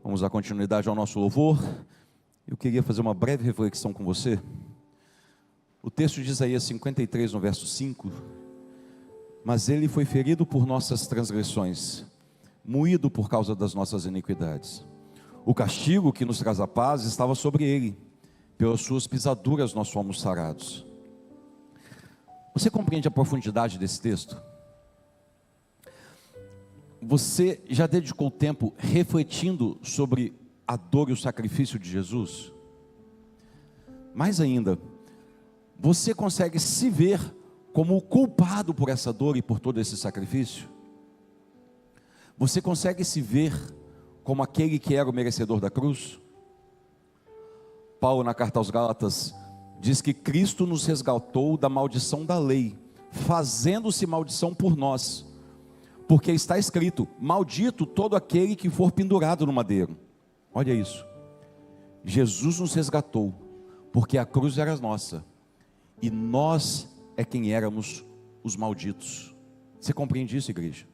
Vamos dar continuidade ao nosso louvor. Eu queria fazer uma breve reflexão com você. O texto de Isaías 53, no verso 5: mas ele foi ferido por nossas transgressões, moído por causa das nossas iniquidades. O castigo que nos traz a paz estava sobre ele, pelas suas pisaduras nós fomos sarados. Você compreende a profundidade desse texto? Você já dedicou tempo refletindo sobre a dor e o sacrifício de Jesus? Mais ainda, você consegue se ver como o culpado por essa dor e por todo esse sacrifício? Você consegue se ver como aquele que era o merecedor da cruz? Paulo, na carta aos Gálatas, diz que Cristo nos resgatou da maldição da lei, fazendo-se maldição por nós, porque está escrito: maldito todo aquele que for pendurado no madeiro. Olha isso, Jesus nos resgatou, porque a cruz era nossa, e nós é quem éramos os malditos. Você compreende isso, igreja?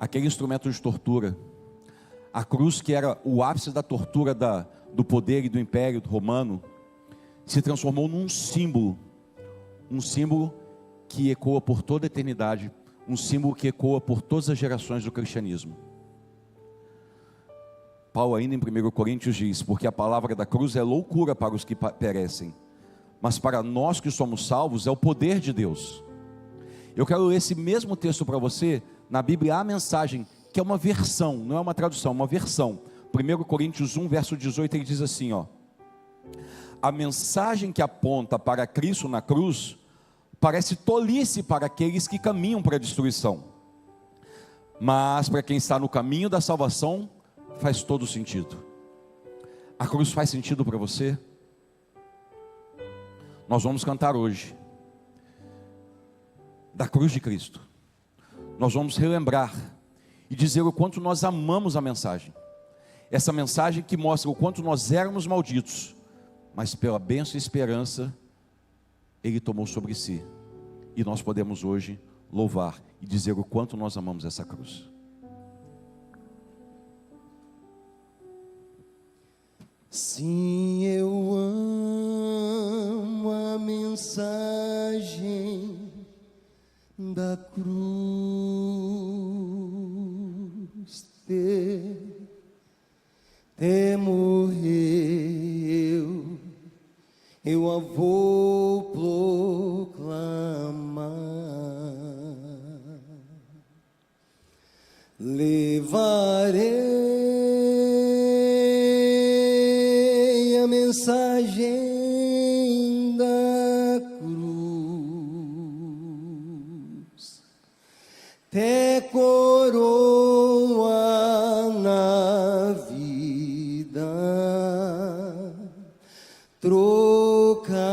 Aquele instrumento de tortura, a cruz que era o ápice da tortura do poder e do império romano, se transformou num símbolo, que ecoa por toda a eternidade, um símbolo que ecoa por todas as gerações do cristianismo. Paulo ainda em 1 Coríntios diz: porque a palavra da cruz é loucura para os que perecem, mas para nós que somos salvos é o poder de Deus. Eu quero ler esse mesmo texto para você, na Bíblia, a mensagem, que é uma versão, não é uma tradução, é uma versão. 1 Coríntios 1, verso 18, ele diz assim, a mensagem que aponta para Cristo na cruz, parece tolice para aqueles que caminham para a destruição, mas para quem está no caminho da salvação, faz todo sentido. A cruz faz sentido para você? Nós vamos cantar hoje da cruz de Cristo. Nós vamos relembrar e dizer o quanto nós amamos a mensagem, essa mensagem que mostra o quanto nós éramos malditos, mas pela bênção e esperança Ele tomou sobre si, e nós podemos hoje louvar e dizer o quanto nós amamos essa cruz. Sim, eu amo a mensagem da cruz. Te morreu, eu a vou proclamar. Levarei a mensagem da cruz, te coroa na vida, trocar.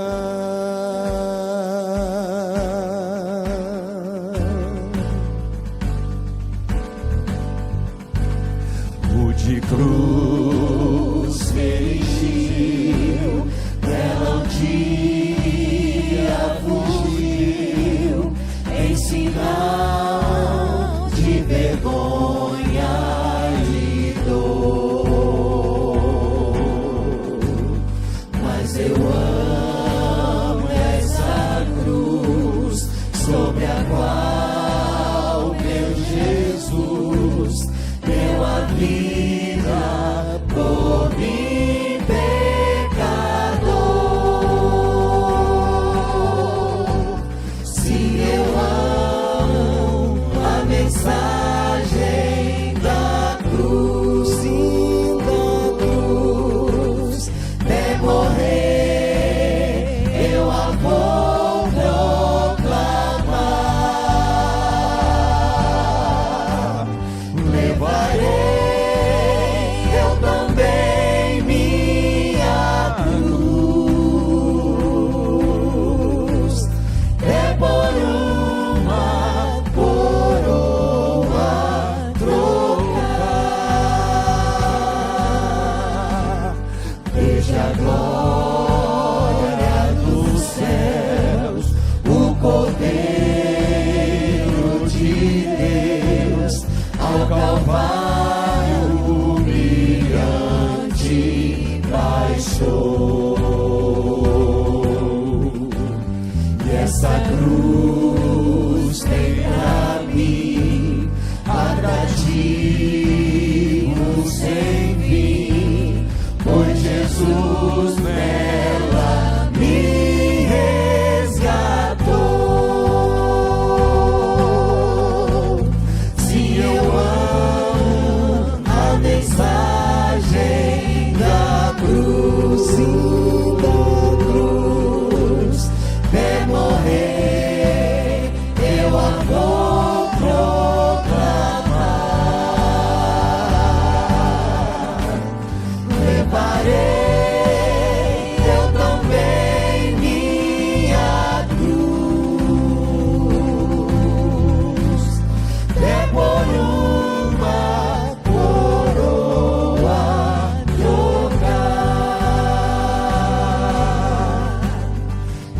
O de cruz Fugiu, dela um dia fugiu, em sinal de vergonha e dor. Mas eu amo essa cruz, sobre a qual meu Jesus deu a vida por mim, pecador. Sim, eu amo a mensagem da cruz, sim, da cruz. Até morrer, eu a vou proclamar. Levarei eu também minha cruz, é por uma coroa trocar. Veja a glória dos céus, o Cordeiro de Deus, ao Calvário nela me resgatou. Sim, eu amo a mensagem da cruz, sim, da cruz. É morrer, eu a vou proclamar. Levarei eu também minha cruz, é por uma coroa trocar.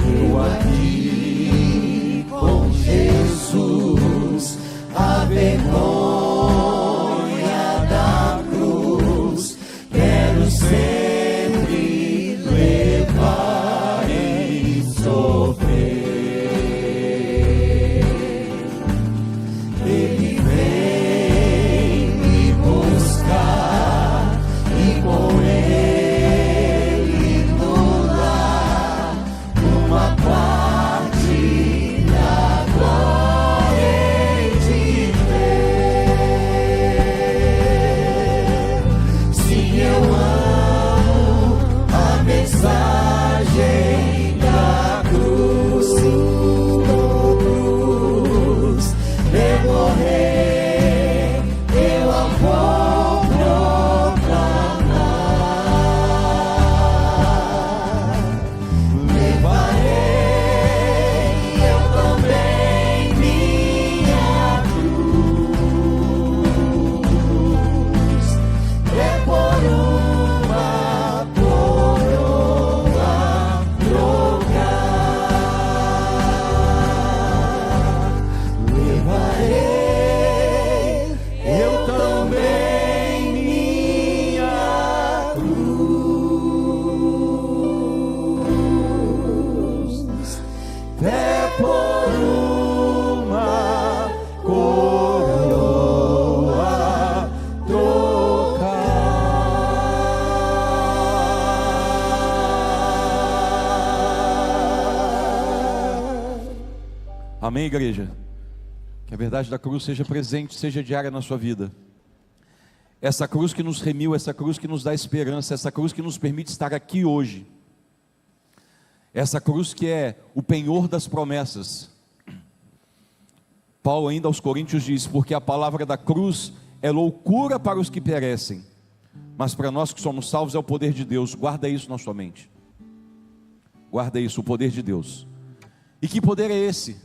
Eu aqui com Jesus, a vergonha da cruz, quero sempre levar e sofrer. Ele vem me buscar e com ele no lar uma parte da glória hei de ver. Sim, eu amo a mensagem da cruz, sim, da cruz. De morrer, eu a vou proclamar. Levarei eu também minha cruz, é por uma coroa trocar. Levarei eu também minha cruz, é por uma coroa trocar. Amém, igreja? Que a verdade da cruz seja presente, seja diária na sua vida. Essa cruz que nos remiu, essa cruz que nos dá esperança, essa cruz que nos permite estar aqui hoje. Essa cruz que é o penhor das promessas. Paulo ainda aos Coríntios diz: porque a palavra da cruz é loucura para os que perecem, mas para nós que somos salvos é o poder de Deus. Guarda isso na sua mente. Guarda isso, o poder de Deus. E que poder é esse?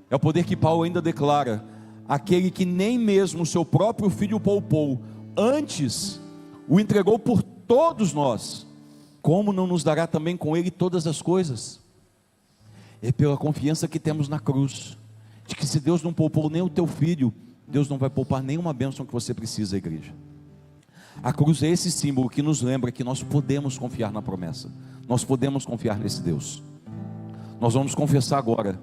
É o poder que Paulo ainda declara: aquele que nem mesmo o seu próprio filho poupou, antes o entregou por todos nós, como não nos dará também com ele todas as coisas? É pela confiança que temos na cruz, de que se Deus não poupou nem o teu filho, Deus não vai poupar nenhuma bênção que você precisa, igreja. A cruz é esse símbolo que nos lembra que nós podemos confiar na promessa, nós podemos confiar nesse Deus. Nós vamos confessar agora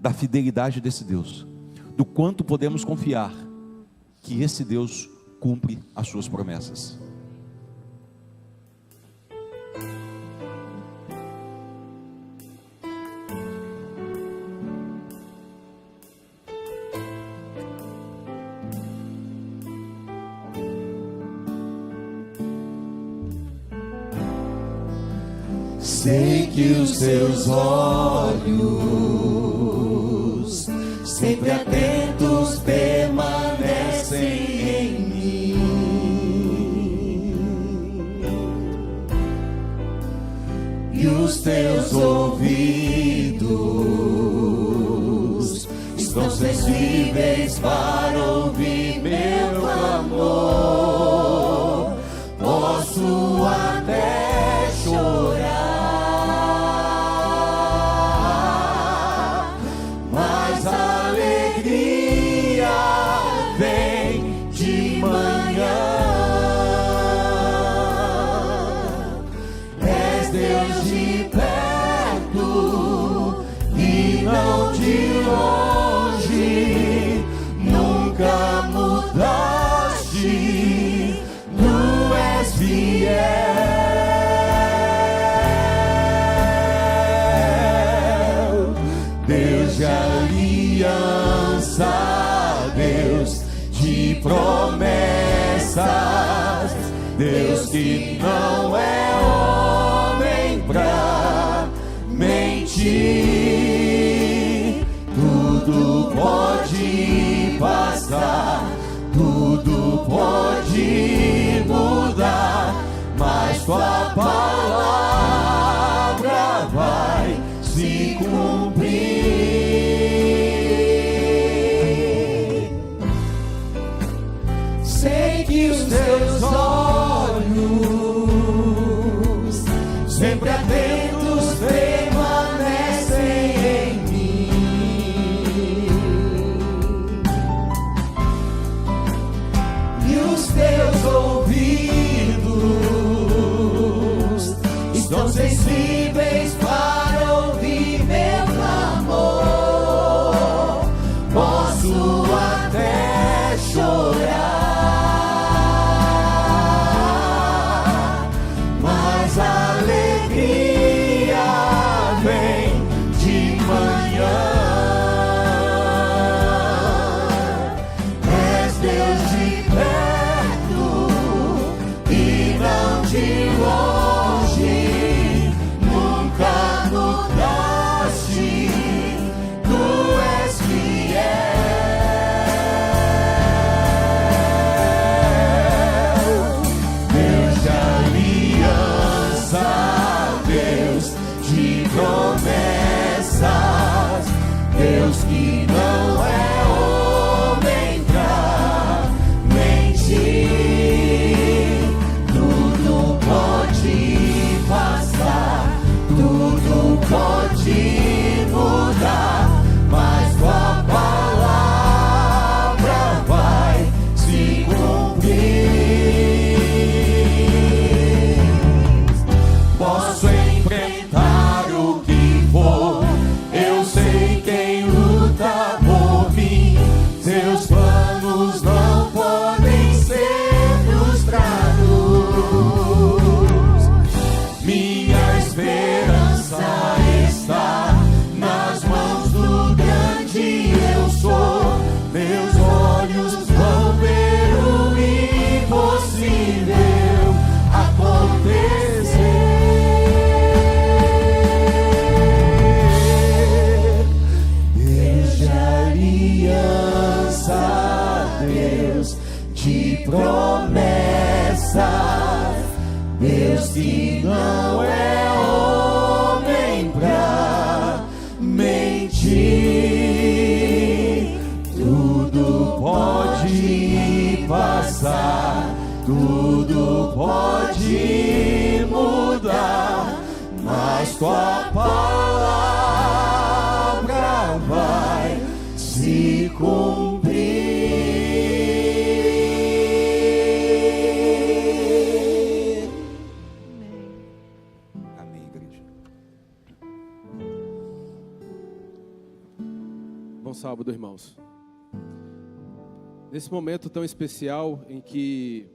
da fidelidade desse Deus, do quanto podemos confiar que esse Deus cumpre as suas promessas. Sei que os teus olhos, sempre atentos, permanecem em mim, e os teus ouvidos estão sensíveis para ouvir meu clamor. Posso até chorar, mas a alegria vem de manhã. És Deus de perto e não de longe, nunca promessas, Deus que não é homem pra mentir. Tudo pode passar, tudo pode mudar, mas tua palavra vai se cumprir. Sei que os teus olhos, sempre atentos, permanecem em mim, e os teus ouvidos estão sensíveis para ouvir meu clamor. Posso até chorar, mas a alegria vem de manhã. És Deus de perto e não de longe, nunca mudaste, tu és fiel. Deus de aliança, Deus de promessas, Deus que não é homem pra mentir. Tudo pode passar, tudo pode mudar, mas tua palavra vai se cumprir. Posso enfrentar o que for, eu sei quem luta por mim. Seus planos não podem ser frustrados. Minha esperança está nas mãos do grande eu sou. Meus olhos vão ver o impossível acontecer. Deus de aliança, Deus de promessas, Deus que não é homem pra mentir. Tudo pode passar, tudo pode mudar, mas tua palavra vai se cumprir. Amém, igreja. Bom sábado, irmãos. Nesse momento tão especial em que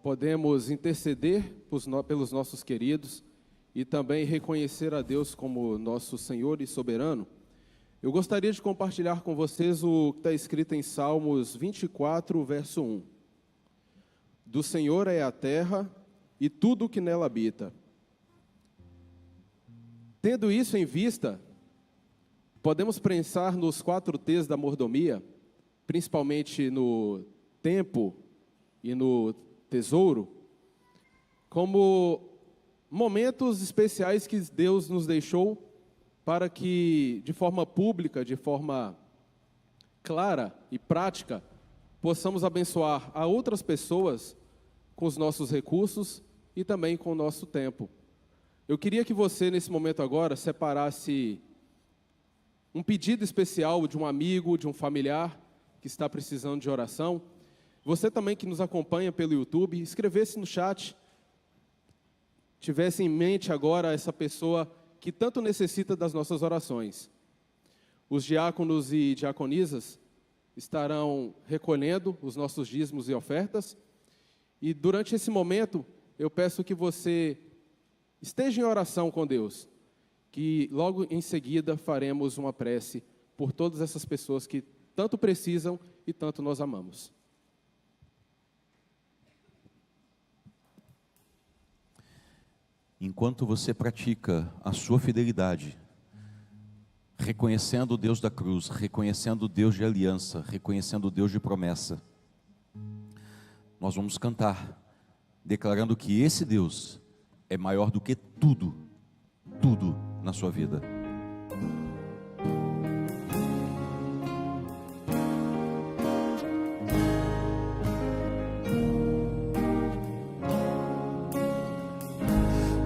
podemos interceder pelos nossos queridos e também reconhecer a Deus como nosso Senhor e soberano, eu gostaria de compartilhar com vocês o que está escrito em Salmos 24, verso 1. Do Senhor é a terra e tudo o que nela habita. Tendo isso em vista, podemos pensar nos 4 T's da mordomia, principalmente no tempo e no tesouro, como momentos especiais que Deus nos deixou para que, de forma pública, de forma clara e prática, possamos abençoar a outras pessoas com os nossos recursos e também com o nosso tempo. Eu queria que você, nesse momento agora, separasse um pedido especial de um amigo, de um familiar que está precisando de oração. Você também que nos acompanha pelo YouTube, escrevesse no chat, tivesse em mente agora essa pessoa que tanto necessita das nossas orações. Os diáconos e diaconisas estarão recolhendo os nossos dízimos e ofertas. E durante esse momento, eu peço que você esteja em oração com Deus, que logo em seguida faremos uma prece por todas essas pessoas que tanto precisam e tanto nós amamos. enquanto você pratica a sua fidelidade, reconhecendo o Deus da cruz, reconhecendo o Deus de aliança, reconhecendo o Deus de promessa, nós vamos cantar, declarando que esse Deus é maior do que tudo, tudo na sua vida.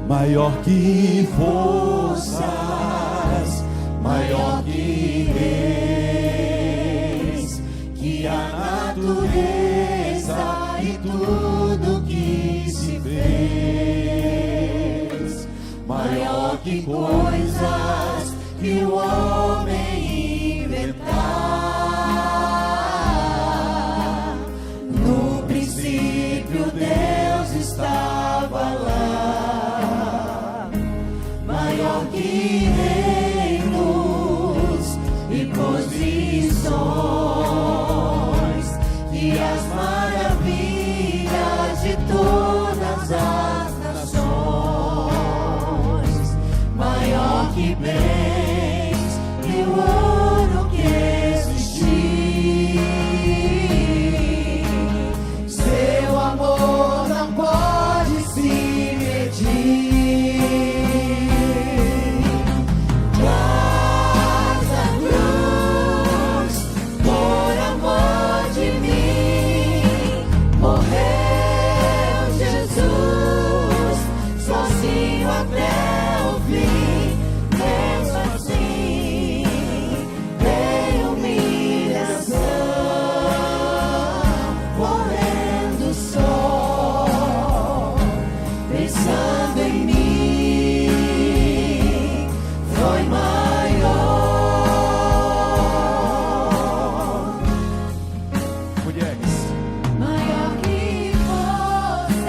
Maior que forças, maior que reis, que a natureza e tudo que se fez, maior que coisas que o homem inventar. No princípio Deus estava lá, maior que reinos e posições, que as maravilhas de todas as nações, maior que bens e o ouro que existir. Seu amor não pode se medir. Mas a cruz, por amor de mim, morreu Jesus, sozinho até o fim. Mesmo assim, em humilhação, correndo só, pensando em mim, foi maior. Mulheres, Maior que forças,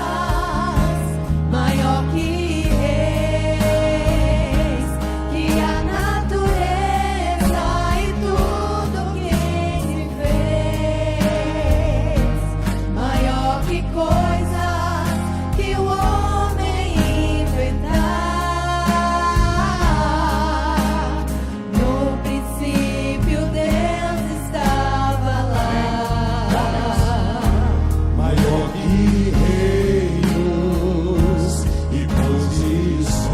maior que reis, que a natureza e tudo que ele fez, maior que coisas que o homem inventar. No princípio Deus estava lá, maior que reinos e posições,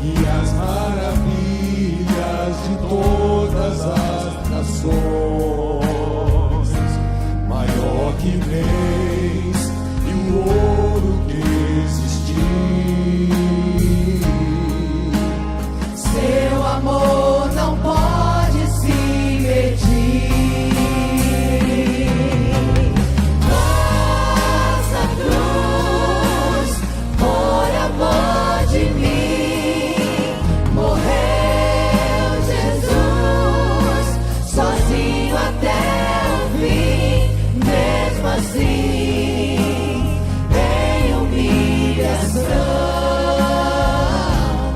que as maravilhas de todas as nações, maior que bens e o ouro que existir. Seu amor não pode se medir. Mas a cruz, por amor de mim, morreu Jesus, sozinho até o fim. Mesmo assim, em humilhação,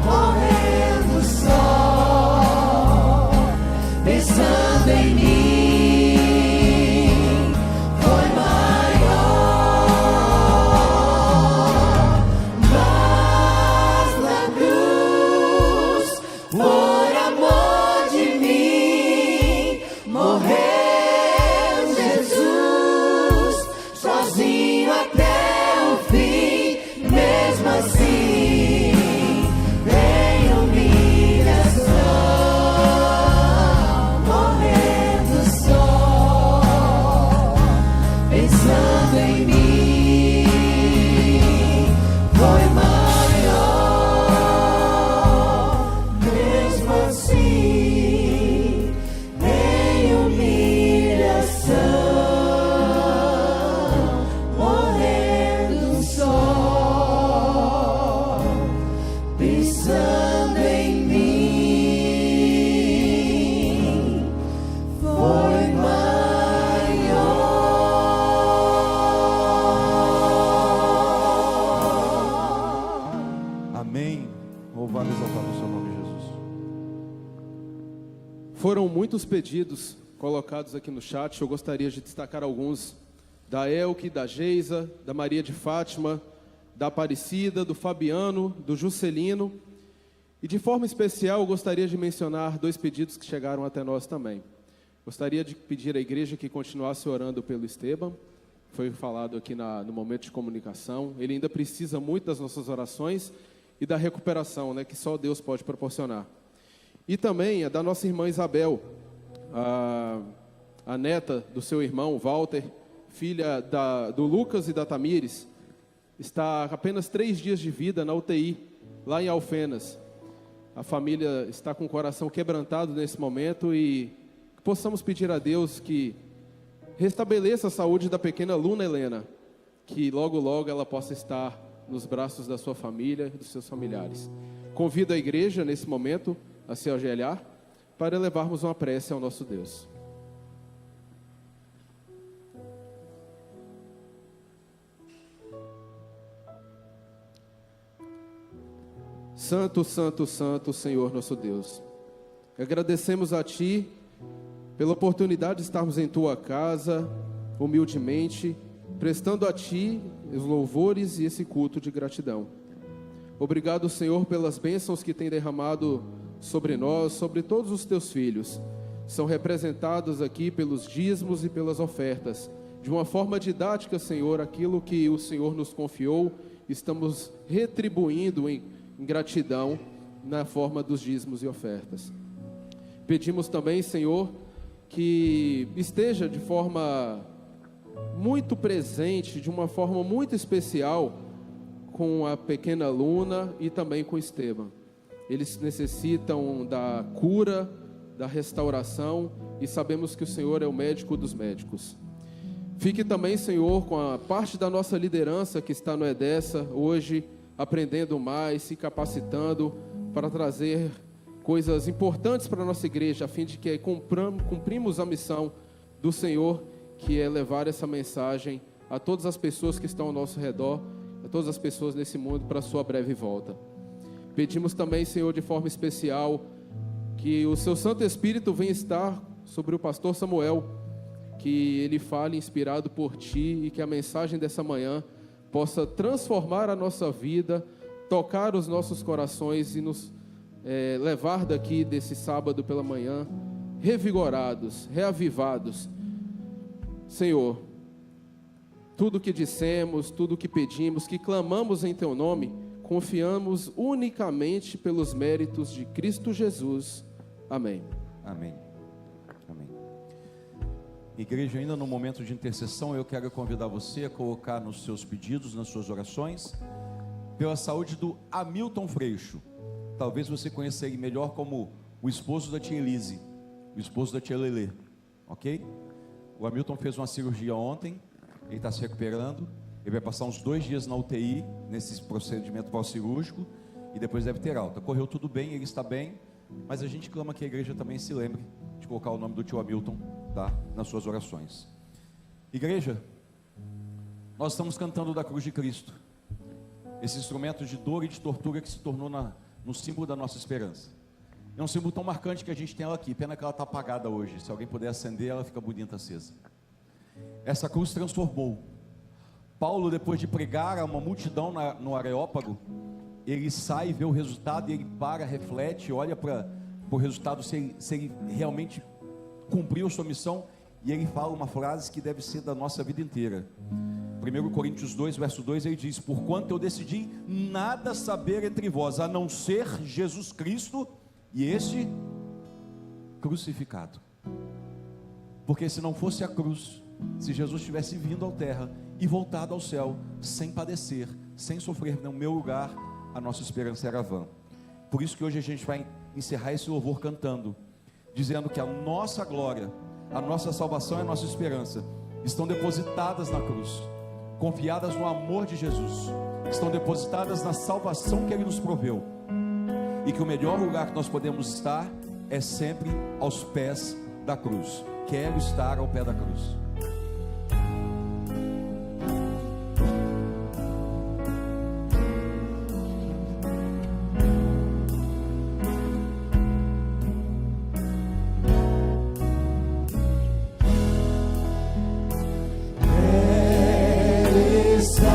correndo só, pensando em mim, foi maior. Mas na cruz, por amor de mim, morreu Jesus, sozinho até o fim. Mesmo assim, em humilhação, morrendo só, pensando em mim, foi maior. Mesmo assim, em humilhação, morrendo só, pensando em mim, foi maior. amém. Louvado e exaltado o seu nome, Jesus. Foram muitos pedidos colocados aqui no chat. Eu gostaria de destacar alguns: da Elke, da Geisa, da Maria de Fátima, da Aparecida, do Fabiano, do Juscelino. E de forma especial, eu gostaria de mencionar 2 pedidos que chegaram até nós também. Gostaria de pedir à igreja que continuasse orando pelo Esteban. Foi falado aqui no momento de comunicação. Ele ainda precisa muito das nossas orações e da recuperação, né, que só Deus pode proporcionar. E também a da nossa irmã Isabel, a neta do seu irmão Walter, filha do Lucas e da Tamires, está há apenas 3 dias de vida na UTI, lá em Alfenas. A família está com o coração quebrantado nesse momento e possamos pedir a Deus que restabeleça a saúde da pequena Luna Helena, que logo, logo ela possa estar nos braços da sua família e dos seus familiares. Convido a igreja, nesse momento, a se ajoelhar para elevarmos uma prece ao nosso Deus. Santo, santo, santo, Senhor nosso Deus. Agradecemos a Ti pela oportunidade de estarmos em Tua casa, humildemente, prestando a Ti os louvores e esse culto de gratidão. Obrigado, Senhor, pelas bênçãos que tem derramado sobre nós, sobre todos os Teus filhos. São representados aqui pelos dízimos e pelas ofertas. De uma forma didática, Senhor, aquilo que o Senhor nos confiou, estamos retribuindo em gratidão na forma dos dízimos e ofertas. Pedimos também, Senhor, que esteja de forma muito presente, de uma forma muito especial, com a pequena Luna e também com Esteban. Eles necessitam da cura, da restauração, e sabemos que o Senhor é o médico dos médicos. Fique também, Senhor, com a parte da nossa liderança que está no EDESA hoje, aprendendo mais, se capacitando para trazer coisas importantes para a nossa igreja, a fim de que cumprimos a missão do Senhor, que é levar essa mensagem a todas as pessoas que estão ao nosso redor, a todas as pessoas nesse mundo, para a sua breve volta. Pedimos também, Senhor, de forma especial, que o Seu Santo Espírito venha estar sobre o pastor Samuel, que ele fale inspirado por Ti e que a mensagem dessa manhã possa transformar a nossa vida, tocar os nossos corações e nos levar daqui desse sábado pela manhã revigorados, reavivados. Senhor, tudo que dissemos, tudo que pedimos, que clamamos em Teu nome, confiamos unicamente pelos méritos de Cristo Jesus. Amém. Amém. Amém. Igreja, ainda no momento de intercessão, eu quero convidar você a colocar nos seus pedidos, nas suas orações, pela saúde do Hamilton Freixo. Talvez você conheça ele melhor como o esposo da tia Elise, o esposo da tia Lelê, ok? O Hamilton fez uma cirurgia ontem, ele está se recuperando, ele vai passar uns 2 dias na UTI, nesse procedimento pós-cirúrgico, e depois deve ter alta. Correu tudo bem, ele está bem, mas a gente clama que a igreja também se lembre de colocar o nome do tio Hamilton, tá, nas suas orações. Igreja, nós estamos cantando da cruz de Cristo, esse instrumento de dor e de tortura que se tornou no símbolo da nossa esperança. É um símbolo tão marcante que a gente tem ela aqui, pena que ela está apagada hoje, se alguém puder acender, ela fica bonita acesa. Essa cruz transformou. Paulo, depois de pregar a uma multidão no Areópago, ele sai, vê o resultado, e ele para, reflete, olha para o resultado, se ele realmente cumpriu sua missão, e ele fala uma frase que deve ser da nossa vida inteira. 1 Coríntios 2, verso 2, ele diz: porquanto eu decidi nada saber entre vós, a não ser Jesus Cristo e este crucificado. Porque se não fosse a cruz, se Jesus tivesse vindo à terra e voltado ao céu, sem padecer, sem sofrer no meu lugar, a nossa esperança era vã. Por isso que hoje a gente vai encerrar esse louvor cantando, dizendo que a nossa glória, a nossa salvação e a nossa esperança estão depositadas na cruz, confiadas no amor de Jesus, estão depositadas na salvação que Ele nos proveu, e que o melhor lugar que nós podemos estar é sempre aos pés da cruz. Quero estar ao pé da cruz. Ele está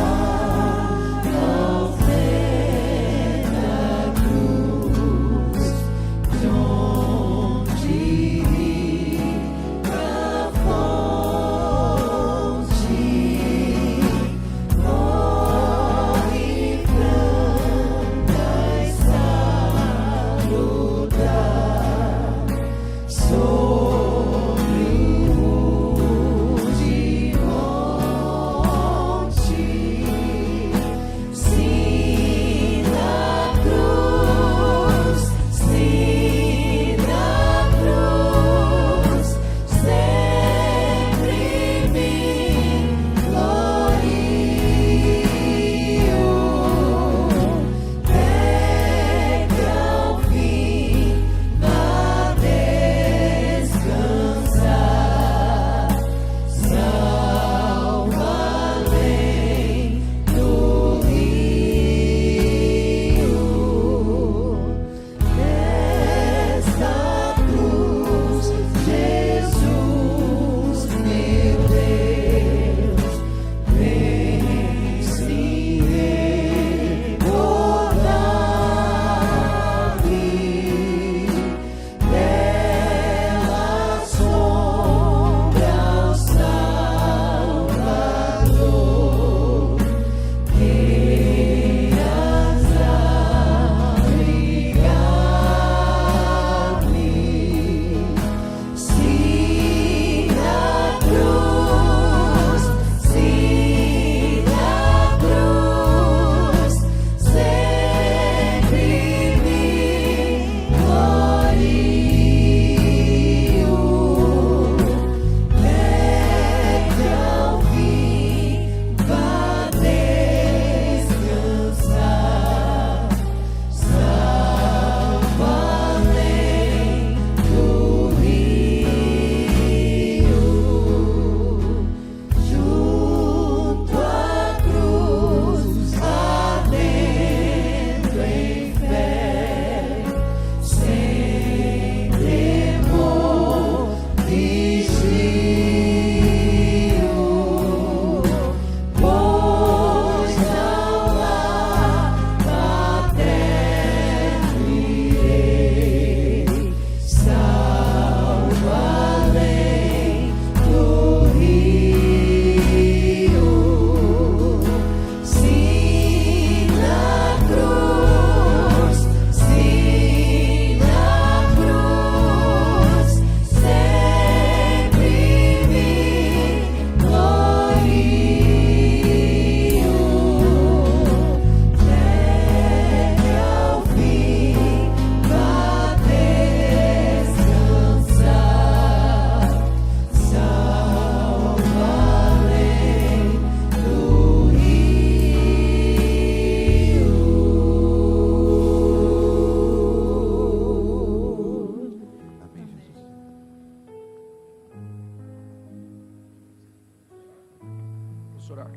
Vamos orar.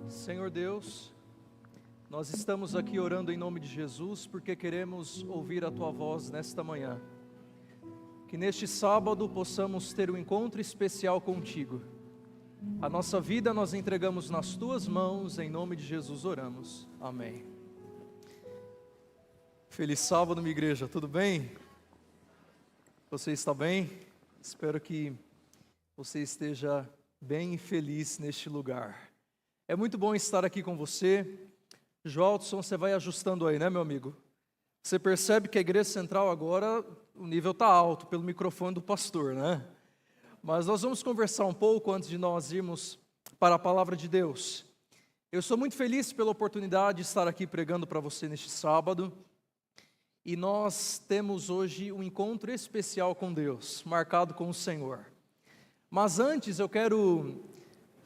Senhor Deus, nós estamos aqui orando em nome de Jesus porque queremos ouvir a Tua voz nesta manhã. Que neste sábado possamos ter um encontro especial contigo. A nossa vida nós entregamos nas Tuas mãos, em nome de Jesus oramos. Amém. Feliz sábado, minha igreja, tudo bem? Você está bem? Espero que você esteja bem e feliz neste lugar. É muito bom estar aqui com você. Joelson, você vai ajustando aí, né, meu amigo? Você percebe que a igreja central agora, o nível está alto pelo microfone do pastor, né? Mas nós vamos conversar um pouco antes de nós irmos para a palavra de Deus. Eu sou muito feliz pela oportunidade de estar aqui pregando para você neste sábado. E nós temos hoje um encontro especial com Deus, marcado com o Senhor. Mas antes eu quero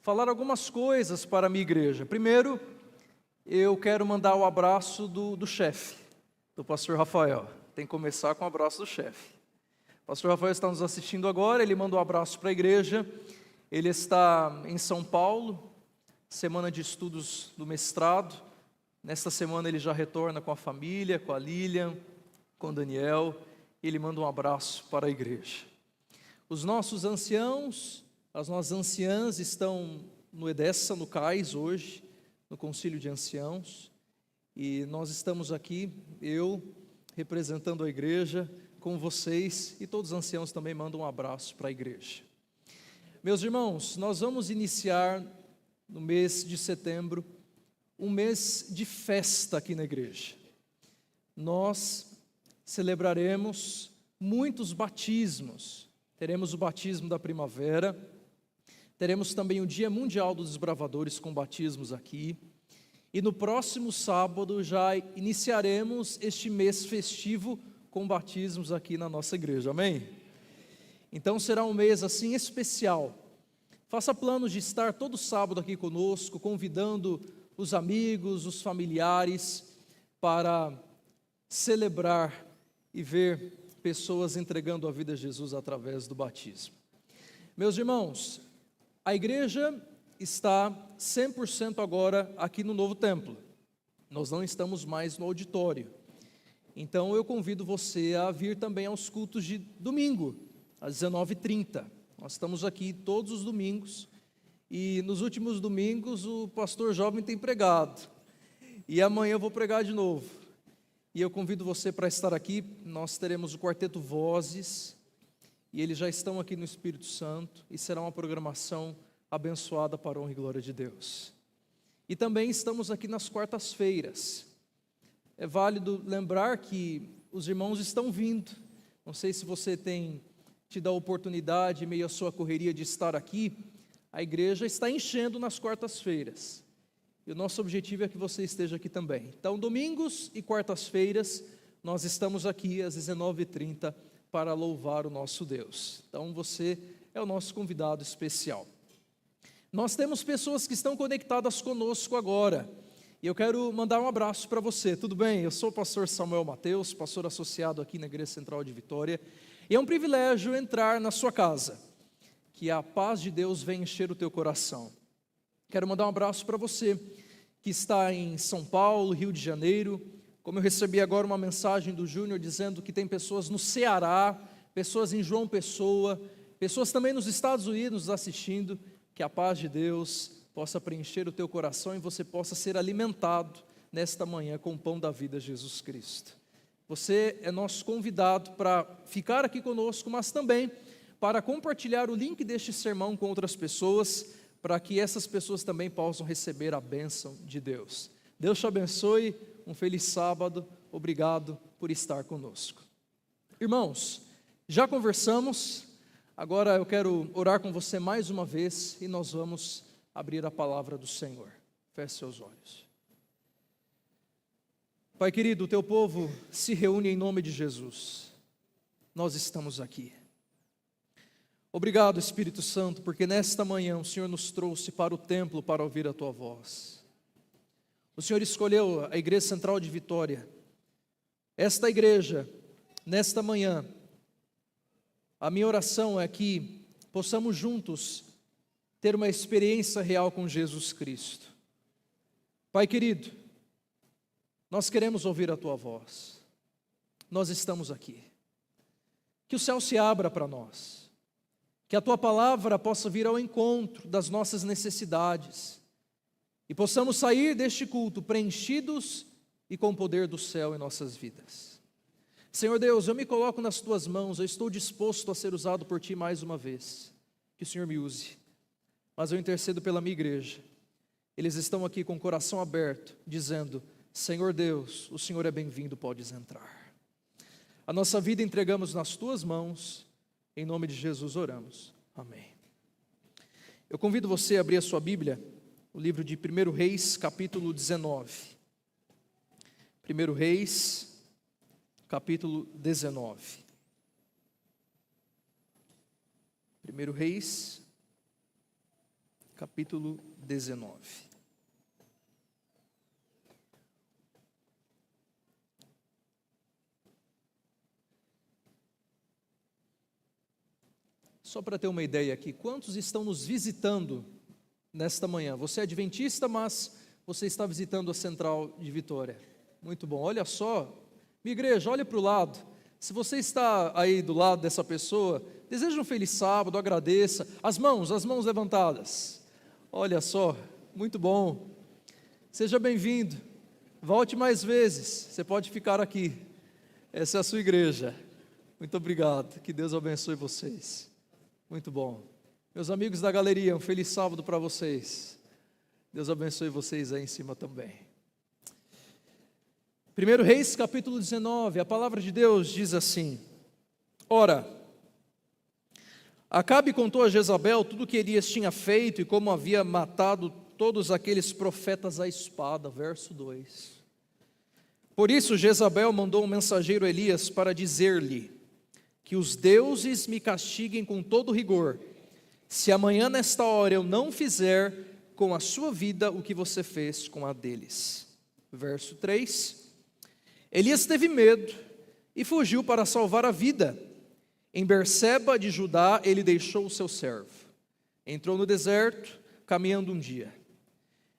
falar algumas coisas para a minha igreja. Primeiro, eu quero mandar o abraço do chefe, do pastor Rafael. Tem que começar com o abraço do chefe. O pastor Rafael está nos assistindo agora, ele manda um abraço para a igreja. Ele está em São Paulo, semana de estudos do mestrado. Nesta semana ele já retorna com a família, com a Lilian, com o Daniel. Ele manda um abraço para a igreja. Os nossos anciãos, as nossas anciãs estão no Edessa, no CAIS hoje, no Concílio de Anciãos. E nós estamos aqui, eu representando a igreja, com vocês. E todos os anciãos também mandam um abraço para a igreja. Meus irmãos, nós vamos iniciar no mês de setembro, um mês de festa aqui na igreja. Nós celebraremos muitos batismos. Teremos o batismo da primavera, teremos também o Dia Mundial dos Desbravadores com batismos aqui. E no próximo sábado já iniciaremos este mês festivo com batismos aqui na nossa igreja, amém? Então será um mês assim especial. Faça planos de estar todo sábado aqui conosco, convidando os amigos, os familiares, para celebrar e ver pessoas entregando a vida a Jesus através do batismo. Meus irmãos, a igreja está 100% agora aqui no novo templo. Nós não estamos mais no auditório. Então eu convido você a vir também aos cultos de domingo, às 19h30. Nós estamos aqui todos os domingos e nos últimos domingos o pastor jovem tem pregado. E amanhã eu vou pregar de novo. E eu convido você para estar aqui. Nós teremos o Quarteto Vozes, e eles já estão aqui no Espírito Santo, e será uma programação abençoada para a honra e glória de Deus. E também estamos aqui nas quartas-feiras. É válido lembrar que os irmãos estão vindo. Não sei se você tem tido a oportunidade, em meio à sua correria, de estar aqui. A igreja está enchendo nas quartas-feiras. E o nosso objetivo é que você esteja aqui também. Então, domingos e quartas-feiras, nós estamos aqui às 19h30 para louvar o nosso Deus. Então, você é o nosso convidado especial. Nós temos pessoas que estão conectadas conosco agora. E eu quero mandar um abraço para você. Tudo bem? Eu sou o pastor Samuel Mateus, pastor associado aqui na Igreja Central de Vitória. E é um privilégio entrar na sua casa. Que a paz de Deus venha encher o teu coração. Quero mandar um abraço para você que está em São Paulo, Rio de Janeiro. Como eu recebi agora uma mensagem do Júnior dizendo que tem pessoas no Ceará, pessoas em João Pessoa, pessoas também nos Estados Unidos assistindo. Que a paz de Deus possa preencher o teu coração e você possa ser alimentado nesta manhã com o pão da vida, Jesus Cristo. Você é nosso convidado para ficar aqui conosco, mas também para compartilhar o link deste sermão com outras pessoas, para que essas pessoas também possam receber a bênção de Deus. Deus te abençoe, um feliz sábado, obrigado por estar conosco. Irmãos, já conversamos, agora eu quero orar com você mais uma vez e nós vamos abrir a palavra do Senhor. Feche seus olhos. Pai querido, o teu povo se reúne em nome de Jesus. Nós estamos aqui. Obrigado, Espírito Santo, porque nesta manhã o Senhor nos trouxe para o templo para ouvir a Tua voz. O Senhor escolheu a Igreja Central de Vitória. Esta igreja, nesta manhã, a minha oração é que possamos juntos ter uma experiência real com Jesus Cristo. Pai querido, nós queremos ouvir a Tua voz. Nós estamos aqui. Que o céu se abra para nós. Que a Tua palavra possa vir ao encontro das nossas necessidades. E possamos sair deste culto preenchidos e com o poder do céu em nossas vidas. Senhor Deus, eu me coloco nas Tuas mãos, eu estou disposto a ser usado por Ti mais uma vez. Que o Senhor me use. Mas eu intercedo pela minha igreja. Eles estão aqui com o coração aberto, dizendo: Senhor Deus, o Senhor é bem-vindo, podes entrar. A nossa vida entregamos nas Tuas mãos, em nome de Jesus oramos. Amém. Eu convido você a abrir a sua Bíblia, o livro de 1 Reis, capítulo 19. 1 Reis, capítulo 19. 1 Reis, capítulo 19. Só para ter uma ideia aqui, quantos estão nos visitando nesta manhã? Você é adventista, mas você está visitando a Central de Vitória. Muito bom, olha só, minha igreja, olha para o lado. Se você está aí do lado dessa pessoa, deseja um feliz sábado, agradeça. As mãos levantadas. Olha só, muito bom. Seja bem-vindo. Volte mais vezes, você pode ficar aqui. Essa é a sua igreja. Muito obrigado, que Deus abençoe vocês. Muito bom. Meus amigos da galeria, um feliz sábado para vocês. Deus abençoe vocês aí em cima também. 1 Reis, capítulo 19, a palavra de Deus diz assim: Ora, Acabe contou a Jezabel tudo o que Elias tinha feito e como havia matado todos aqueles profetas à espada. Verso 2. Por isso Jezabel mandou um mensageiro a Elias para dizer-lhe: que os deuses me castiguem com todo rigor, se amanhã nesta hora eu não fizer com a sua vida o que você fez com a deles. Verso 3. Elias teve medo e fugiu para salvar a vida. Em Berseba de Judá ele deixou o seu servo. Entrou no deserto, caminhando um dia.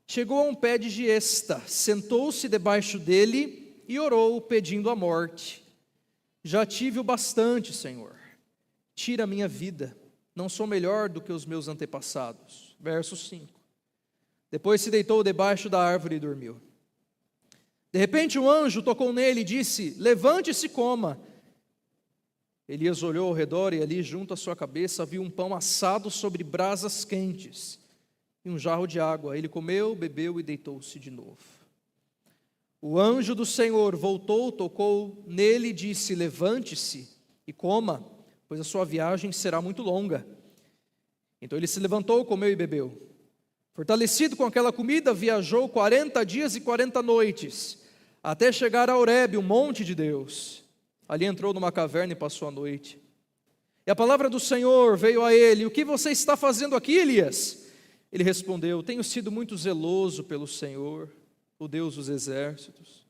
Chegou a um pé de giesta, sentou-se debaixo dele e orou, pedindo a morte. Já tive o bastante, Senhor. Tira a minha vida. Não sou melhor do que os meus antepassados. Verso 5. Depois se deitou debaixo da árvore e dormiu. De repente um anjo tocou nele e disse: levante-se e coma. Elias olhou ao redor e ali junto à sua cabeça havia um pão assado sobre brasas quentes e um jarro de água. Ele comeu, bebeu e deitou-se de novo. O anjo do Senhor voltou, tocou nele e disse: levante-se e coma, pois a sua viagem será muito longa. Então ele se levantou, comeu e bebeu. Fortalecido com aquela comida, viajou 40 dias e 40 noites, até chegar a Horebe, o monte de Deus. Ali entrou numa caverna e passou a noite. E a palavra do Senhor veio a ele: o que você está fazendo aqui, Elias? Ele respondeu: tenho sido muito zeloso pelo Senhor, o Deus dos exércitos.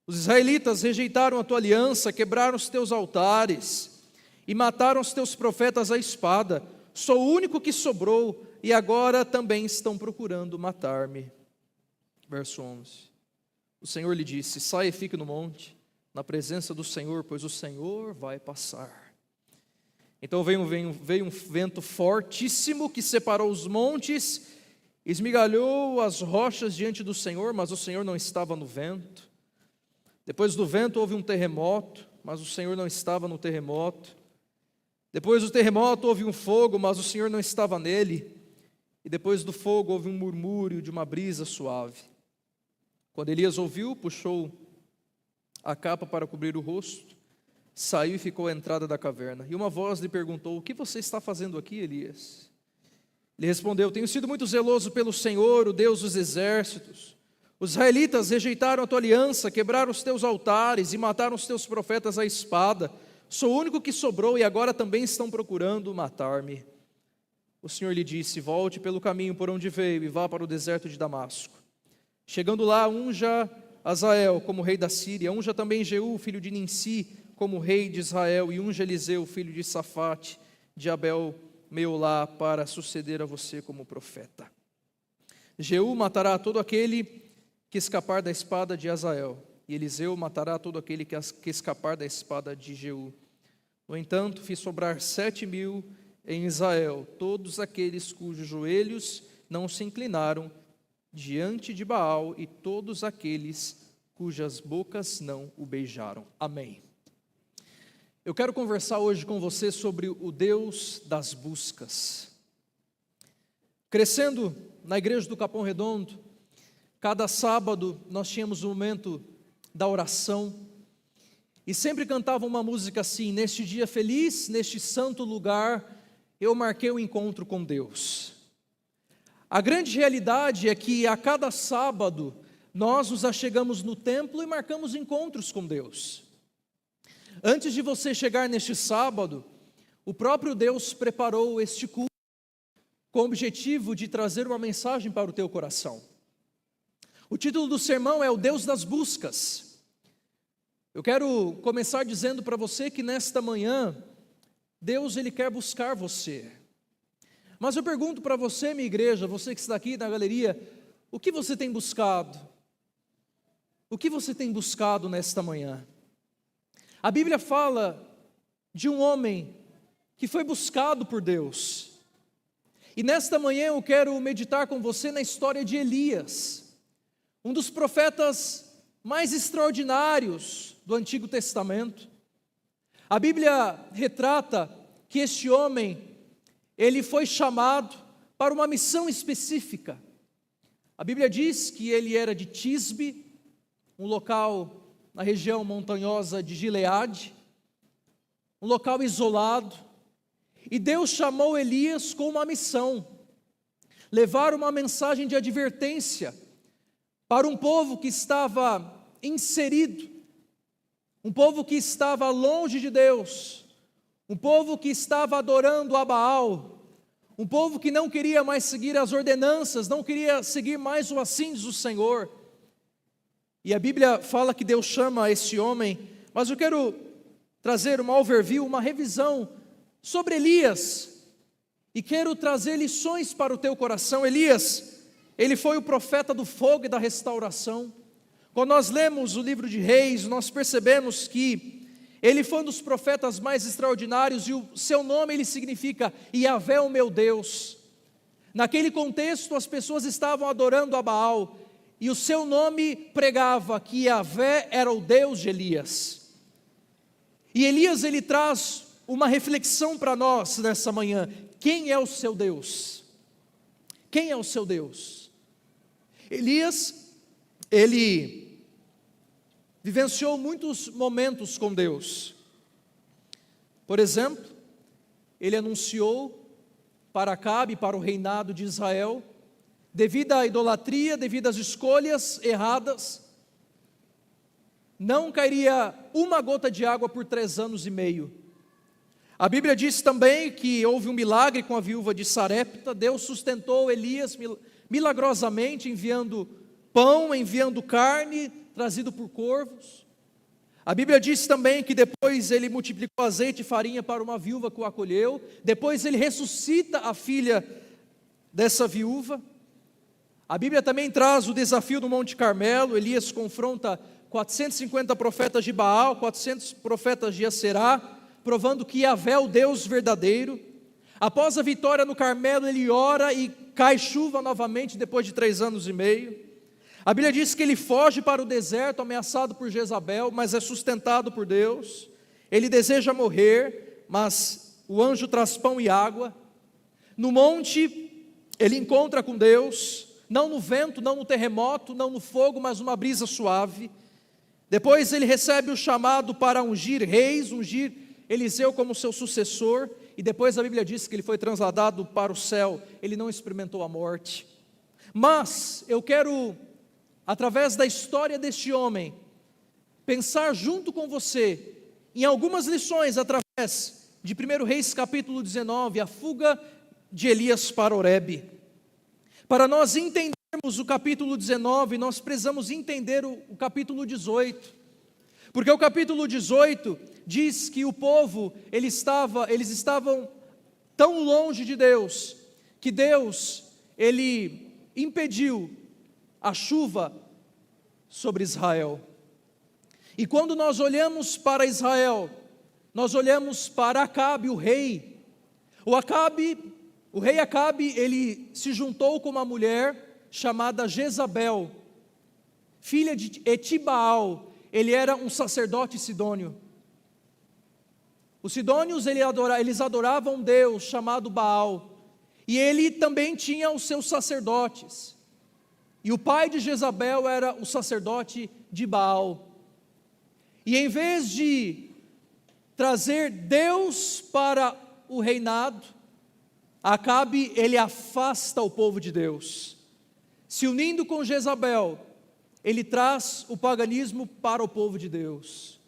Os israelitas rejeitaram a tua aliança, quebraram os teus altares e mataram os teus profetas à espada. Sou o único que sobrou e agora também estão procurando matar-me. Verso 11. O Senhor lhe disse: saia e fique no monte, na presença do Senhor, pois o Senhor vai passar. Então veio um vento fortíssimo que separou os montes, esmigalhou as rochas diante do Senhor, mas o Senhor não estava no vento. Depois do vento houve um terremoto, mas o Senhor não estava no terremoto. Depois do terremoto houve um fogo, mas o Senhor não estava nele. E depois do fogo houve um murmúrio de uma brisa suave. Quando Elias ouviu, puxou a capa para cobrir o rosto, saiu e ficou à entrada da caverna. E uma voz lhe perguntou: o que você está fazendo aqui, Elias? Ele respondeu: tenho sido muito zeloso pelo Senhor, o Deus dos exércitos. Os israelitas rejeitaram a tua aliança, quebraram os teus altares e mataram os teus profetas à espada. Sou o único que sobrou e agora também estão procurando matar-me. O Senhor lhe disse: volte pelo caminho por onde veio e vá para o deserto de Damasco. Chegando lá, unja Azael como rei da Síria, unja também Jeú, filho de Ninsi, como rei de Israel, e unja Eliseu, filho de Safate, de Abel Meolá para suceder a você como profeta. Jeú matará todo aquele que escapar da espada de Azael, e Eliseu matará todo aquele que escapar da espada de Jeú. No entanto, fiz sobrar 7.000 em Israel, todos aqueles cujos joelhos não se inclinaram diante de Baal, e todos aqueles cujas bocas não o beijaram. Amém. Eu quero conversar hoje com você sobre o Deus das buscas. Crescendo na igreja do Capão Redondo, cada sábado nós tínhamos um momento da oração, e sempre cantava uma música assim: neste dia feliz, neste santo lugar, eu marquei o encontro com Deus. A grande realidade é que a cada sábado nós nos achegamos no templo e marcamos encontros com Deus. Antes de você chegar neste sábado, o próprio Deus preparou este culto com o objetivo de trazer uma mensagem para o teu coração. O título do sermão é o Deus das buscas. Eu quero começar dizendo para você que nesta manhã, Deus ele quer buscar você. Mas eu pergunto para você, minha igreja, você que está aqui na galeria, o que você tem buscado? O que você tem buscado nesta manhã? A Bíblia fala de um homem que foi buscado por Deus. E nesta manhã eu quero meditar com você na história de Elias, um dos profetas mais extraordinários do Antigo Testamento. A Bíblia retrata que este homem, ele foi chamado para uma missão específica. A Bíblia diz que ele era de Tisbe, um local na região montanhosa de Gileade, um local isolado, e Deus chamou Elias com uma missão: levar uma mensagem de advertência para um povo que estava inserido, um povo que estava longe de Deus, um povo que estava adorando a Baal, um povo que não queria mais seguir as ordenanças, não queria seguir mais o assim diz o Senhor. E a Bíblia fala que Deus chama esse homem, mas eu quero trazer uma overview, uma revisão sobre Elias, e quero trazer lições para o teu coração. Elias, ele foi o profeta do fogo e da restauração. Quando nós lemos o livro de Reis, nós percebemos que ele foi um dos profetas mais extraordinários, e o seu nome ele significa Yahvé, o meu Deus. Naquele contexto as pessoas estavam adorando a Baal, e o seu nome pregava que Yahvé era o Deus de Elias. E Elias ele traz uma reflexão para nós nessa manhã: quem é o seu Deus? Quem é o seu Deus? Elias, ele vivenciou muitos momentos com Deus. Por exemplo, ele anunciou para Acabe, para o reinado de Israel, devido à idolatria, devido às escolhas erradas, não cairia uma gota de água por 3 anos e meio. A Bíblia diz também que houve um milagre com a viúva de Sarepta. Deus sustentou Elias milagrosamente, enviando pão, enviando carne, trazido por corvos. A Bíblia diz também que depois ele multiplicou azeite e farinha para uma viúva que o acolheu. Depois ele ressuscita a filha dessa viúva. A Bíblia também traz o desafio do Monte Carmelo. Elias confronta 450 profetas de Baal, 400 profetas de Aserá, provando que Yahvé é o Deus verdadeiro. Após a vitória no Carmelo, ele ora e cai chuva novamente depois de 3 anos e meio. A Bíblia diz que ele foge para o deserto, ameaçado por Jezabel, mas é sustentado por Deus. Ele deseja morrer, mas o anjo traz pão e água. No monte, ele encontra com Deus, não no vento, não no terremoto, não no fogo, mas numa brisa suave. Depois ele recebe o chamado para ungir reis, ungir Eliseu como seu sucessor, e depois a Bíblia diz que ele foi trasladado para o céu. Ele não experimentou a morte. Mas eu quero, através da história deste homem, pensar junto com você em algumas lições através de 1 Reis capítulo 19, a fuga de Elias para Horebe. Para nós entendermos o capítulo 19, nós precisamos entender o capítulo 18, porque o capítulo 18 diz que o povo, eles estavam tão longe de Deus, que Deus, Ele impediu a chuva sobre Israel. E quando nós olhamos para Israel, nós olhamos para Acabe, o rei. O rei Acabe, ele se juntou com uma mulher chamada Jezabel, filha de Etibaal. Ele era um sacerdote sidônio. Os sidônios, eles adoravam um Deus chamado Baal. E ele também tinha os seus sacerdotes. E o pai de Jezabel era o sacerdote de Baal. E em vez de trazer Deus para o reinado, Acabe, ele afasta o povo de Deus. Se unindo com Jezabel, ele traz o paganismo para o povo de Deus.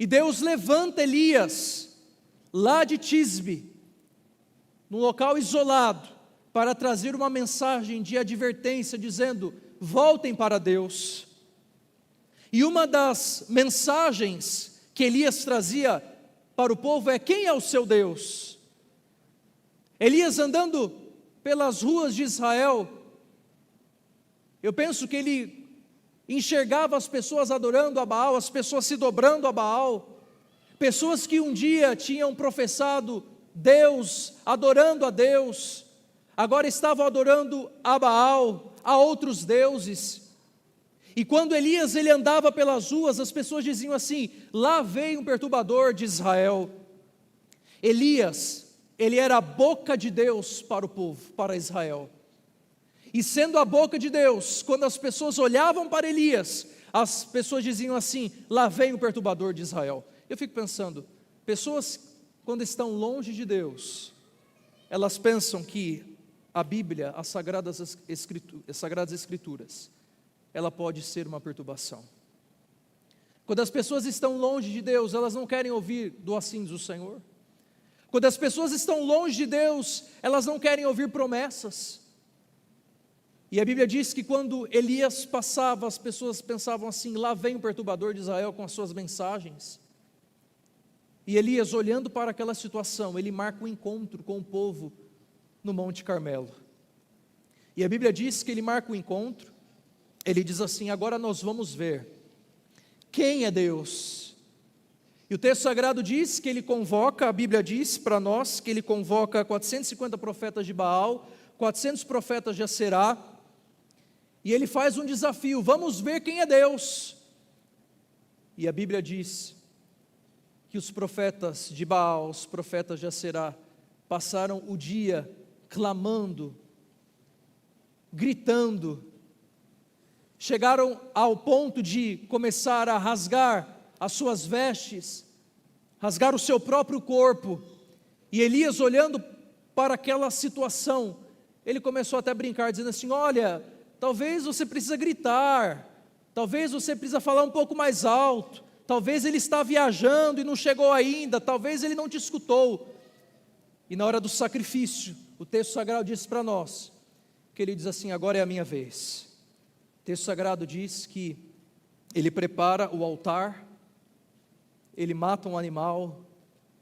E Deus levanta Elias, lá de Tisbe, num local isolado, para trazer uma mensagem de advertência, dizendo: voltem para Deus. E uma das mensagens que Elias trazia para o povo é: quem é o seu Deus? Elias andando pelas ruas de Israel, eu penso que ele enxergava as pessoas adorando a Baal, as pessoas se dobrando a Baal, pessoas que um dia tinham professado Deus, adorando a Deus, agora estavam adorando a Baal, a outros deuses. E quando Elias ele andava pelas ruas, as pessoas diziam assim: lá vem um perturbador de Israel. Elias, ele era a boca de Deus para o povo, para Israel. E sendo a boca de Deus, quando as pessoas olhavam para Elias, as pessoas diziam assim: lá vem o perturbador de Israel. Eu fico pensando, pessoas quando estão longe de Deus, elas pensam que a Bíblia, as Sagradas Escrituras, ela pode ser uma perturbação. Quando as pessoas estão longe de Deus, elas não querem ouvir do assim diz o Senhor. Quando as pessoas estão longe de Deus, elas não querem ouvir promessas. E a Bíblia diz que quando Elias passava, as pessoas pensavam assim: lá vem o perturbador de Israel com as suas mensagens. E Elias, olhando para aquela situação, ele marca um encontro com o povo no Monte Carmelo. E a Bíblia diz que ele marca um encontro, ele diz assim: agora nós vamos ver quem é Deus. E o texto sagrado diz que ele convoca, a Bíblia diz para nós, que ele convoca 450 profetas de Baal, 400 profetas de Aserá, e ele faz um desafio: vamos ver quem é Deus. E a Bíblia diz que os profetas de Baal, os profetas de Aserá, passaram o dia clamando, gritando, chegaram ao ponto de começar a rasgar as suas vestes, rasgar o seu próprio corpo. E Elias, olhando para aquela situação, ele começou até a brincar, dizendo assim: olha, talvez você precisa gritar, talvez você precisa falar um pouco mais alto, talvez ele está viajando e não chegou ainda, talvez ele não te escutou. E na hora do sacrifício, o texto sagrado diz para nós, que ele diz assim: agora é a minha vez. O texto sagrado diz que ele prepara o altar, ele mata um animal,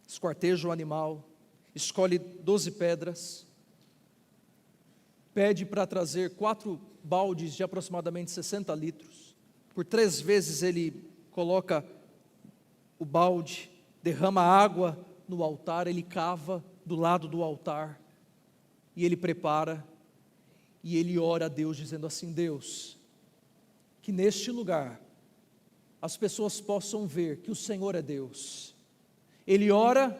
esquarteja o animal, escolhe 12 pedras, pede para trazer 4 baldes de aproximadamente 60 litros, por 3 vezes ele coloca o balde, derrama água no altar, ele cava do lado do altar, e ele prepara, e ele ora a Deus dizendo assim: Deus, que neste lugar as pessoas possam ver que o Senhor é Deus. Ele ora,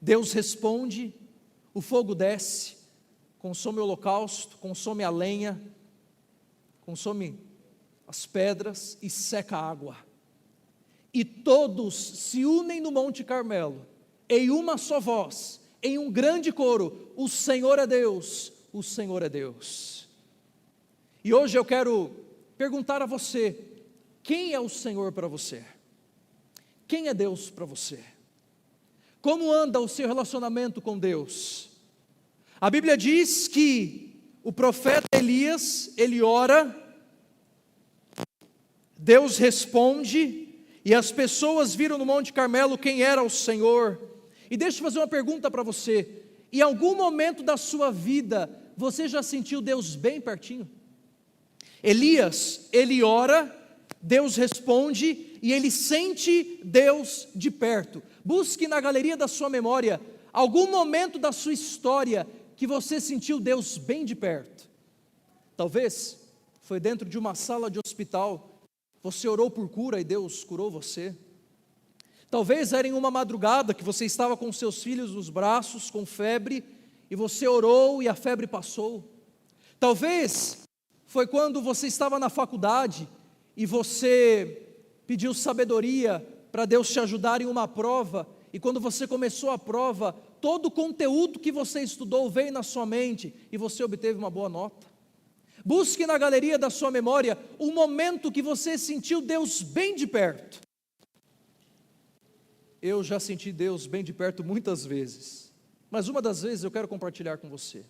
Deus responde, o fogo desce, consome o holocausto, consome a lenha, consome as pedras e seca a água. E todos se unem no Monte Carmelo, em uma só voz, em um grande coro: o Senhor é Deus, o Senhor é Deus. E hoje eu quero perguntar a você: quem é o Senhor para você? Quem é Deus para você? Como anda o seu relacionamento com Deus? A Bíblia diz que o profeta Elias, ele ora, Deus responde, e as pessoas viram no Monte Carmelo quem era o Senhor. E deixa eu fazer uma pergunta para você: em algum momento da sua vida, você já sentiu Deus bem pertinho? Elias, ele ora, Deus responde e ele sente Deus de perto. Busque na galeria da sua memória algum momento da sua história que você sentiu Deus bem de perto. Talvez foi dentro de uma sala de hospital, você orou por cura e Deus curou você. Talvez era em uma madrugada que você estava com seus filhos nos braços, com febre, e você orou e a febre passou. Talvez foi quando você estava na faculdade e você pediu sabedoria para Deus te ajudar em uma prova, e quando você começou a prova, todo o conteúdo que você estudou veio na sua mente e você obteve uma boa nota. Busque na galeria da sua memória um momento que você sentiu Deus bem de perto. Eu já senti Deus bem de perto muitas vezes, mas uma das vezes eu quero compartilhar com você.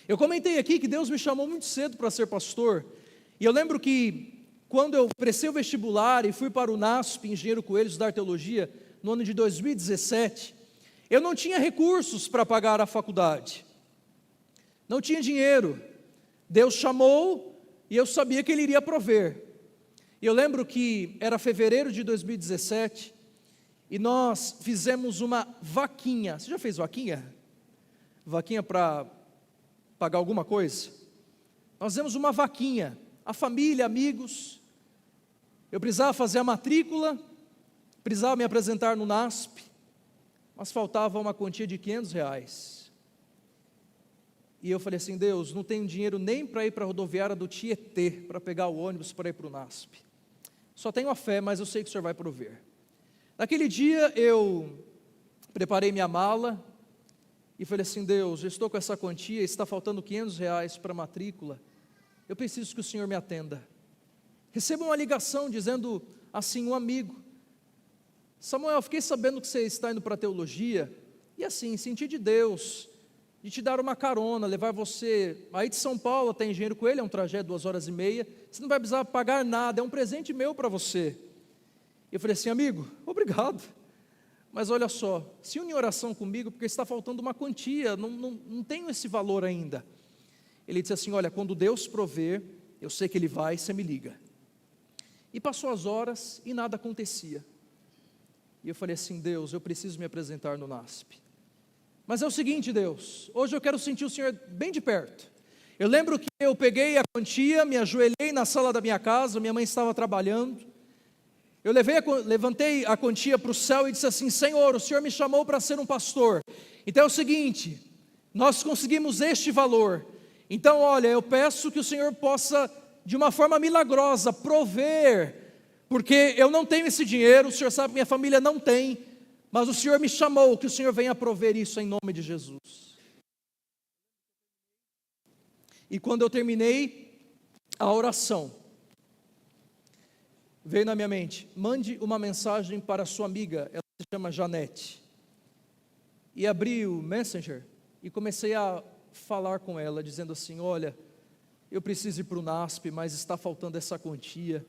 Eu comentei aqui que Deus me chamou muito cedo para ser pastor, e eu lembro que quando eu prestei o vestibular e fui para o NASP, Engenheiro Coelho, estudar teologia, no ano de 2017, eu não tinha recursos para pagar a faculdade, não tinha dinheiro. Deus chamou e eu sabia que Ele iria prover. E eu lembro que era fevereiro de 2017, e nós fizemos uma vaquinha. Você já fez vaquinha? Vaquinha para pagar alguma coisa? Nós fizemos uma vaquinha, a família, amigos. Eu precisava fazer a matrícula, precisava me apresentar no NASP, mas faltava uma quantia de R$500. E eu falei assim: Deus, não tenho dinheiro nem para ir para a rodoviária do Tietê, para pegar o ônibus para ir para o NASP. Só tenho a fé, mas eu sei que o Senhor vai prover. Naquele dia eu preparei minha mala e falei assim: Deus, eu estou com essa quantia, está faltando R$500 para a matrícula, eu preciso que o Senhor me atenda. Recebo uma ligação dizendo assim, um amigo: Samuel, fiquei sabendo que você está indo para a teologia, e assim, senti de Deus, de te dar uma carona, levar você aí de São Paulo até Engenheiro Coelho, é um trajeto de 2h30, você não vai precisar pagar nada, é um presente meu para você. Eu falei assim: amigo, obrigado, mas olha só, se une em oração comigo, porque está faltando uma quantia, não tenho esse valor ainda. Ele disse assim: olha, quando Deus prover, eu sei que Ele vai, você me liga. E passou as horas e nada acontecia. E eu falei assim: Deus, eu preciso me apresentar no NASP. Mas é o seguinte, Deus, hoje eu quero sentir o Senhor bem de perto. Eu lembro que eu peguei a quantia, me ajoelhei na sala da minha casa, minha mãe estava trabalhando. Eu levantei a quantia para o céu e disse assim: Senhor, o Senhor me chamou para ser um pastor. Então é o seguinte, nós conseguimos este valor. Então olha, eu peço que o Senhor possa, de uma forma milagrosa, prover, porque eu não tenho esse dinheiro, o Senhor sabe que minha família não tem, mas o Senhor me chamou, que o Senhor venha prover isso em nome de Jesus. E quando eu terminei a oração, veio na minha mente: mande uma mensagem para a sua amiga, ela se chama Janete. E abri o Messenger e comecei a falar com ela, dizendo assim: olha, eu preciso ir para o NASP, mas está faltando essa quantia.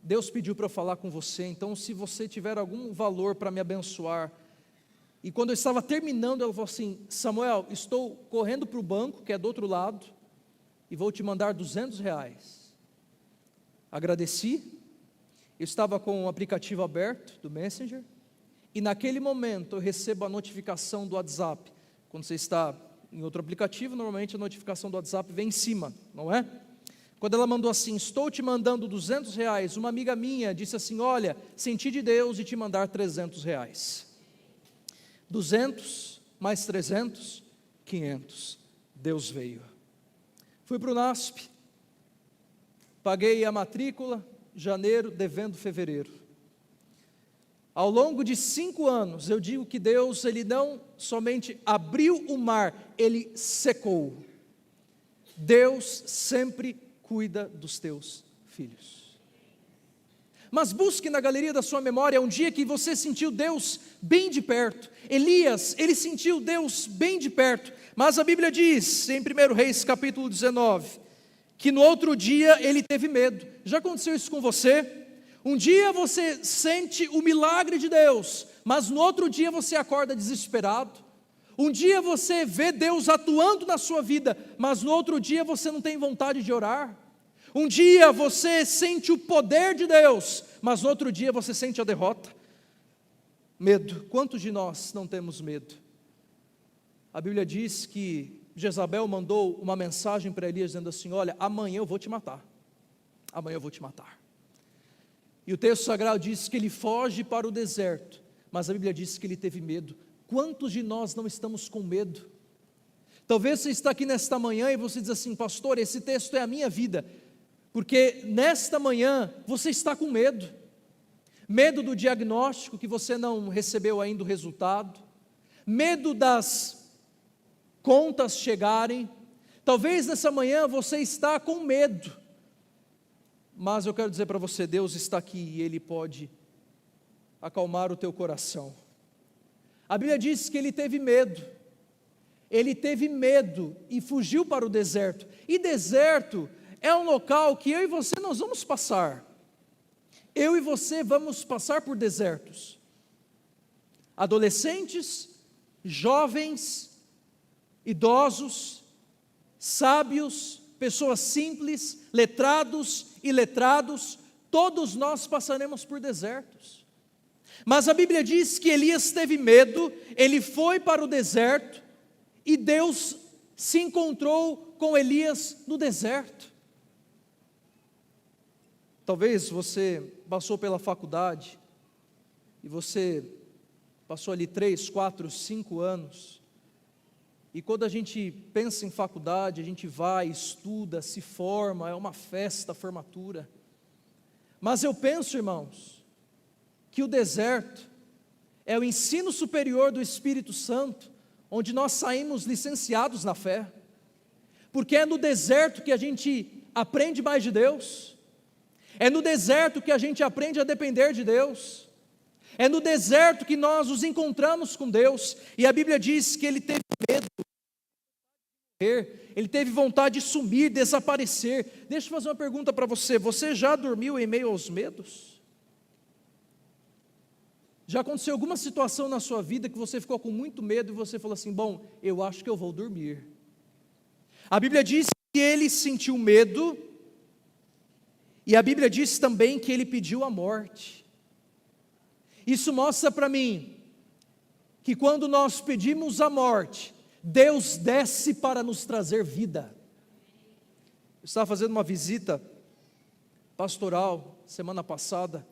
Deus pediu para eu falar com você, então se você tiver algum valor para me abençoar. E quando eu estava terminando, ela falou assim: Samuel, estou correndo para o banco, que é do outro lado, e vou te mandar R$200. Agradeci. Eu estava com o aplicativo aberto do Messenger, e naquele momento eu recebo a notificação do WhatsApp. Quando você está em outro aplicativo, normalmente a notificação do WhatsApp vem em cima, não é? Quando ela mandou assim: estou te mandando R$200, uma amiga minha disse assim: olha, senti de Deus de te mandar R$300. 200 mais 300, 500. Deus veio. Fui para o NASP, paguei a matrícula, janeiro, devendo fevereiro. Ao longo de 5 anos, eu digo que Deus, Ele não somente abriu o mar, Ele secou. Deus sempre cuida dos teus filhos. Mas busque na galeria da sua memória um dia que você sentiu Deus bem de perto. Elias, ele sentiu Deus bem de perto, mas a Bíblia diz, em 1 Reis capítulo 19, que no outro dia ele teve medo. Já aconteceu isso com você? Um dia você sente o milagre de Deus, mas no outro dia você acorda desesperado. Um dia você vê Deus atuando na sua vida, mas no outro dia você não tem vontade de orar. Um dia você sente o poder de Deus, mas no outro dia você sente a derrota. Medo. Quantos de nós não temos medo? A Bíblia diz que Jezabel mandou uma mensagem para Elias dizendo assim: olha, amanhã eu vou te matar. Amanhã eu vou te matar. E o texto sagrado diz que ele foge para o deserto, mas a Bíblia diz que ele teve medo. Quantos de nós não estamos com medo? Talvez você está aqui nesta manhã e você diz assim: pastor, esse texto é a minha vida, porque nesta manhã você está com medo. Medo do diagnóstico que você não recebeu ainda o resultado, medo das contas chegarem. Talvez nessa manhã você está com medo, mas eu quero dizer para você, Deus está aqui e Ele pode acalmar o teu coração. A Bíblia diz que ele teve medo e fugiu para o deserto. E deserto é um local que eu e você nós vamos passar. Eu e você vamos passar por desertos. Adolescentes, jovens, idosos, sábios, pessoas simples, letrados, iletrados, todos nós passaremos por desertos. Mas a Bíblia diz que Elias teve medo, ele foi para o deserto, e Deus se encontrou com Elias no deserto. Talvez você passou pela faculdade, e você passou ali 3, 4, 5 anos, e quando a gente pensa em faculdade, a gente vai, estuda, se forma, é uma festa, formatura. Mas eu penso, irmãos, que o deserto é o ensino superior do Espírito Santo, onde nós saímos licenciados na fé, porque é no deserto que a gente aprende mais de Deus, é no deserto que a gente aprende a depender de Deus, é no deserto que nós nos encontramos com Deus, e a Bíblia diz que ele teve medo, ele teve vontade de sumir, desaparecer. Deixa eu fazer uma pergunta para você: você já dormiu em meio aos medos? Já aconteceu alguma situação na sua vida que você ficou com muito medo e você falou assim: bom, eu acho que eu vou dormir? A Bíblia diz que ele sentiu medo, e a Bíblia diz também que ele pediu a morte. Isso mostra para mim que quando nós pedimos a morte, Deus desce para nos trazer vida. Eu estava fazendo uma visita pastoral semana passada,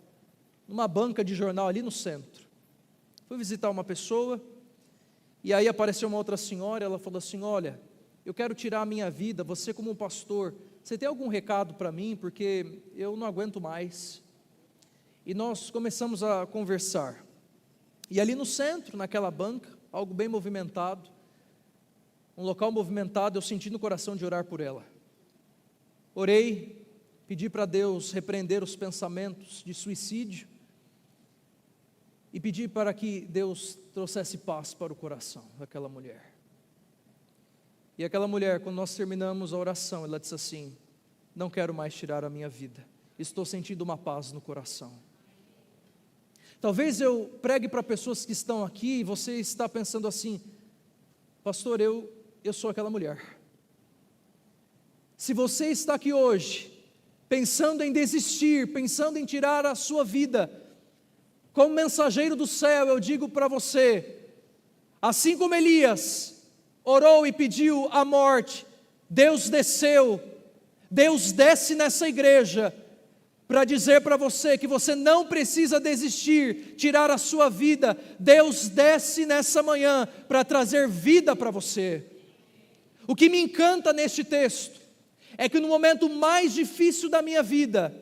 numa banca de jornal ali no centro. Fui visitar uma pessoa, e aí apareceu uma outra senhora, ela falou assim: olha, eu quero tirar a minha vida, você como um pastor, você tem algum recado para mim, porque eu não aguento mais. E nós começamos a conversar, e ali no centro, naquela banca, algo bem movimentado, um local movimentado, eu senti no coração de orar por ela. Orei, pedi para Deus repreender os pensamentos de suicídio, e pedi para que Deus trouxesse paz para o coração daquela mulher. E aquela mulher, quando nós terminamos a oração, ela disse assim: não quero mais tirar a minha vida, estou sentindo uma paz no coração. Talvez eu pregue para pessoas que estão aqui, e você está pensando assim: pastor, eu sou aquela mulher. Se você está aqui hoje, pensando em desistir, pensando em tirar a sua vida, como mensageiro do céu, eu digo para você, assim como Elias orou e pediu a morte, Deus desceu, Deus desce nessa igreja, para dizer para você que você não precisa desistir, tirar a sua vida. Deus desce nessa manhã, para trazer vida para você. O que me encanta neste texto, é que no momento mais difícil da minha vida,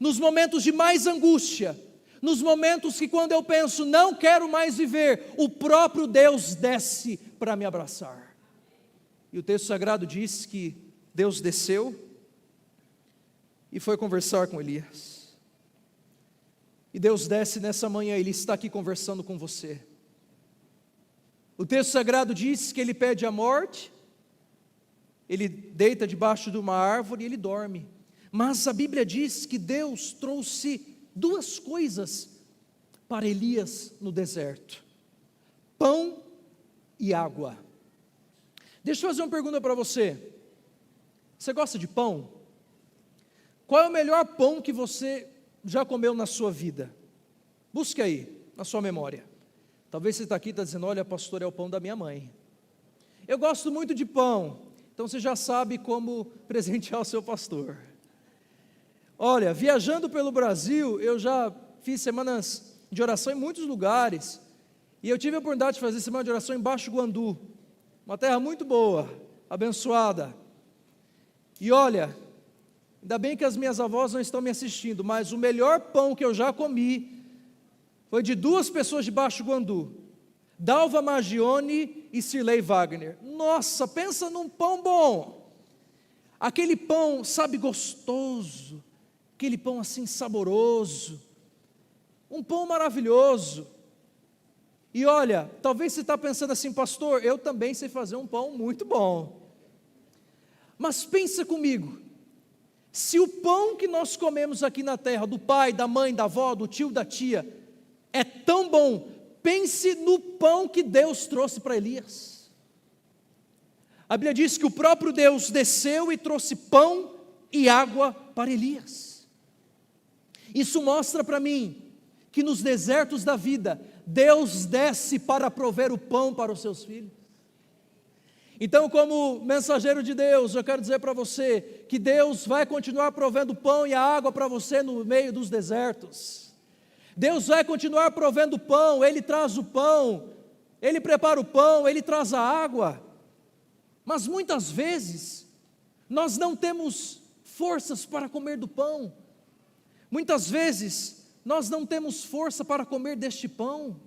nos momentos de mais angústia, nos momentos que quando eu penso, não quero mais viver, o próprio Deus desce para me abraçar. E o texto sagrado diz que Deus desceu e foi conversar com Elias. E Deus desce nessa manhã, Ele está aqui conversando com você. O texto sagrado diz que Ele pede a morte, Ele deita debaixo de uma árvore e Ele dorme. Mas a Bíblia diz que Deus trouxe duas coisas para Elias no deserto: pão e água. Deixa eu fazer uma pergunta para você. Você gosta de pão? Qual é o melhor pão que você já comeu na sua vida? Busque aí, na sua memória. Talvez você está aqui e está dizendo: olha, pastor, é o pão da minha mãe. Eu gosto muito de pão. Então você já sabe como presentear o seu pastor. Olha, viajando pelo Brasil, eu já fiz semanas de oração em muitos lugares. E eu tive a oportunidade de fazer semana de oração em Baixo Guandu, uma terra muito boa, abençoada. E olha, ainda bem que as minhas avós não estão me assistindo, mas o melhor pão que eu já comi foi de duas pessoas de Baixo Guandu: Dalva Magione e Cirlei Wagner. Nossa, pensa num pão bom. Aquele pão, sabe, gostoso, aquele pão assim saboroso, um pão maravilhoso. E olha, talvez você está pensando assim: pastor, eu também sei fazer um pão muito bom. Mas pensa comigo, se o pão que nós comemos aqui na terra, do pai, da mãe, da avó, do tio, da tia, é tão bom, pense no pão que Deus trouxe para Elias. A Bíblia diz que o próprio Deus desceu e trouxe pão e água para Elias. Isso mostra para mim que nos desertos da vida, Deus desce para prover o pão para os seus filhos. Então, como mensageiro de Deus, eu quero dizer para você que Deus vai continuar provendo o pão e a água para você no meio dos desertos. Deus vai continuar provendo o pão, Ele traz o pão, Ele prepara o pão, Ele traz a água. Mas muitas vezes, nós não temos forças para comer do pão. Muitas vezes, nós não temos força para comer deste pão.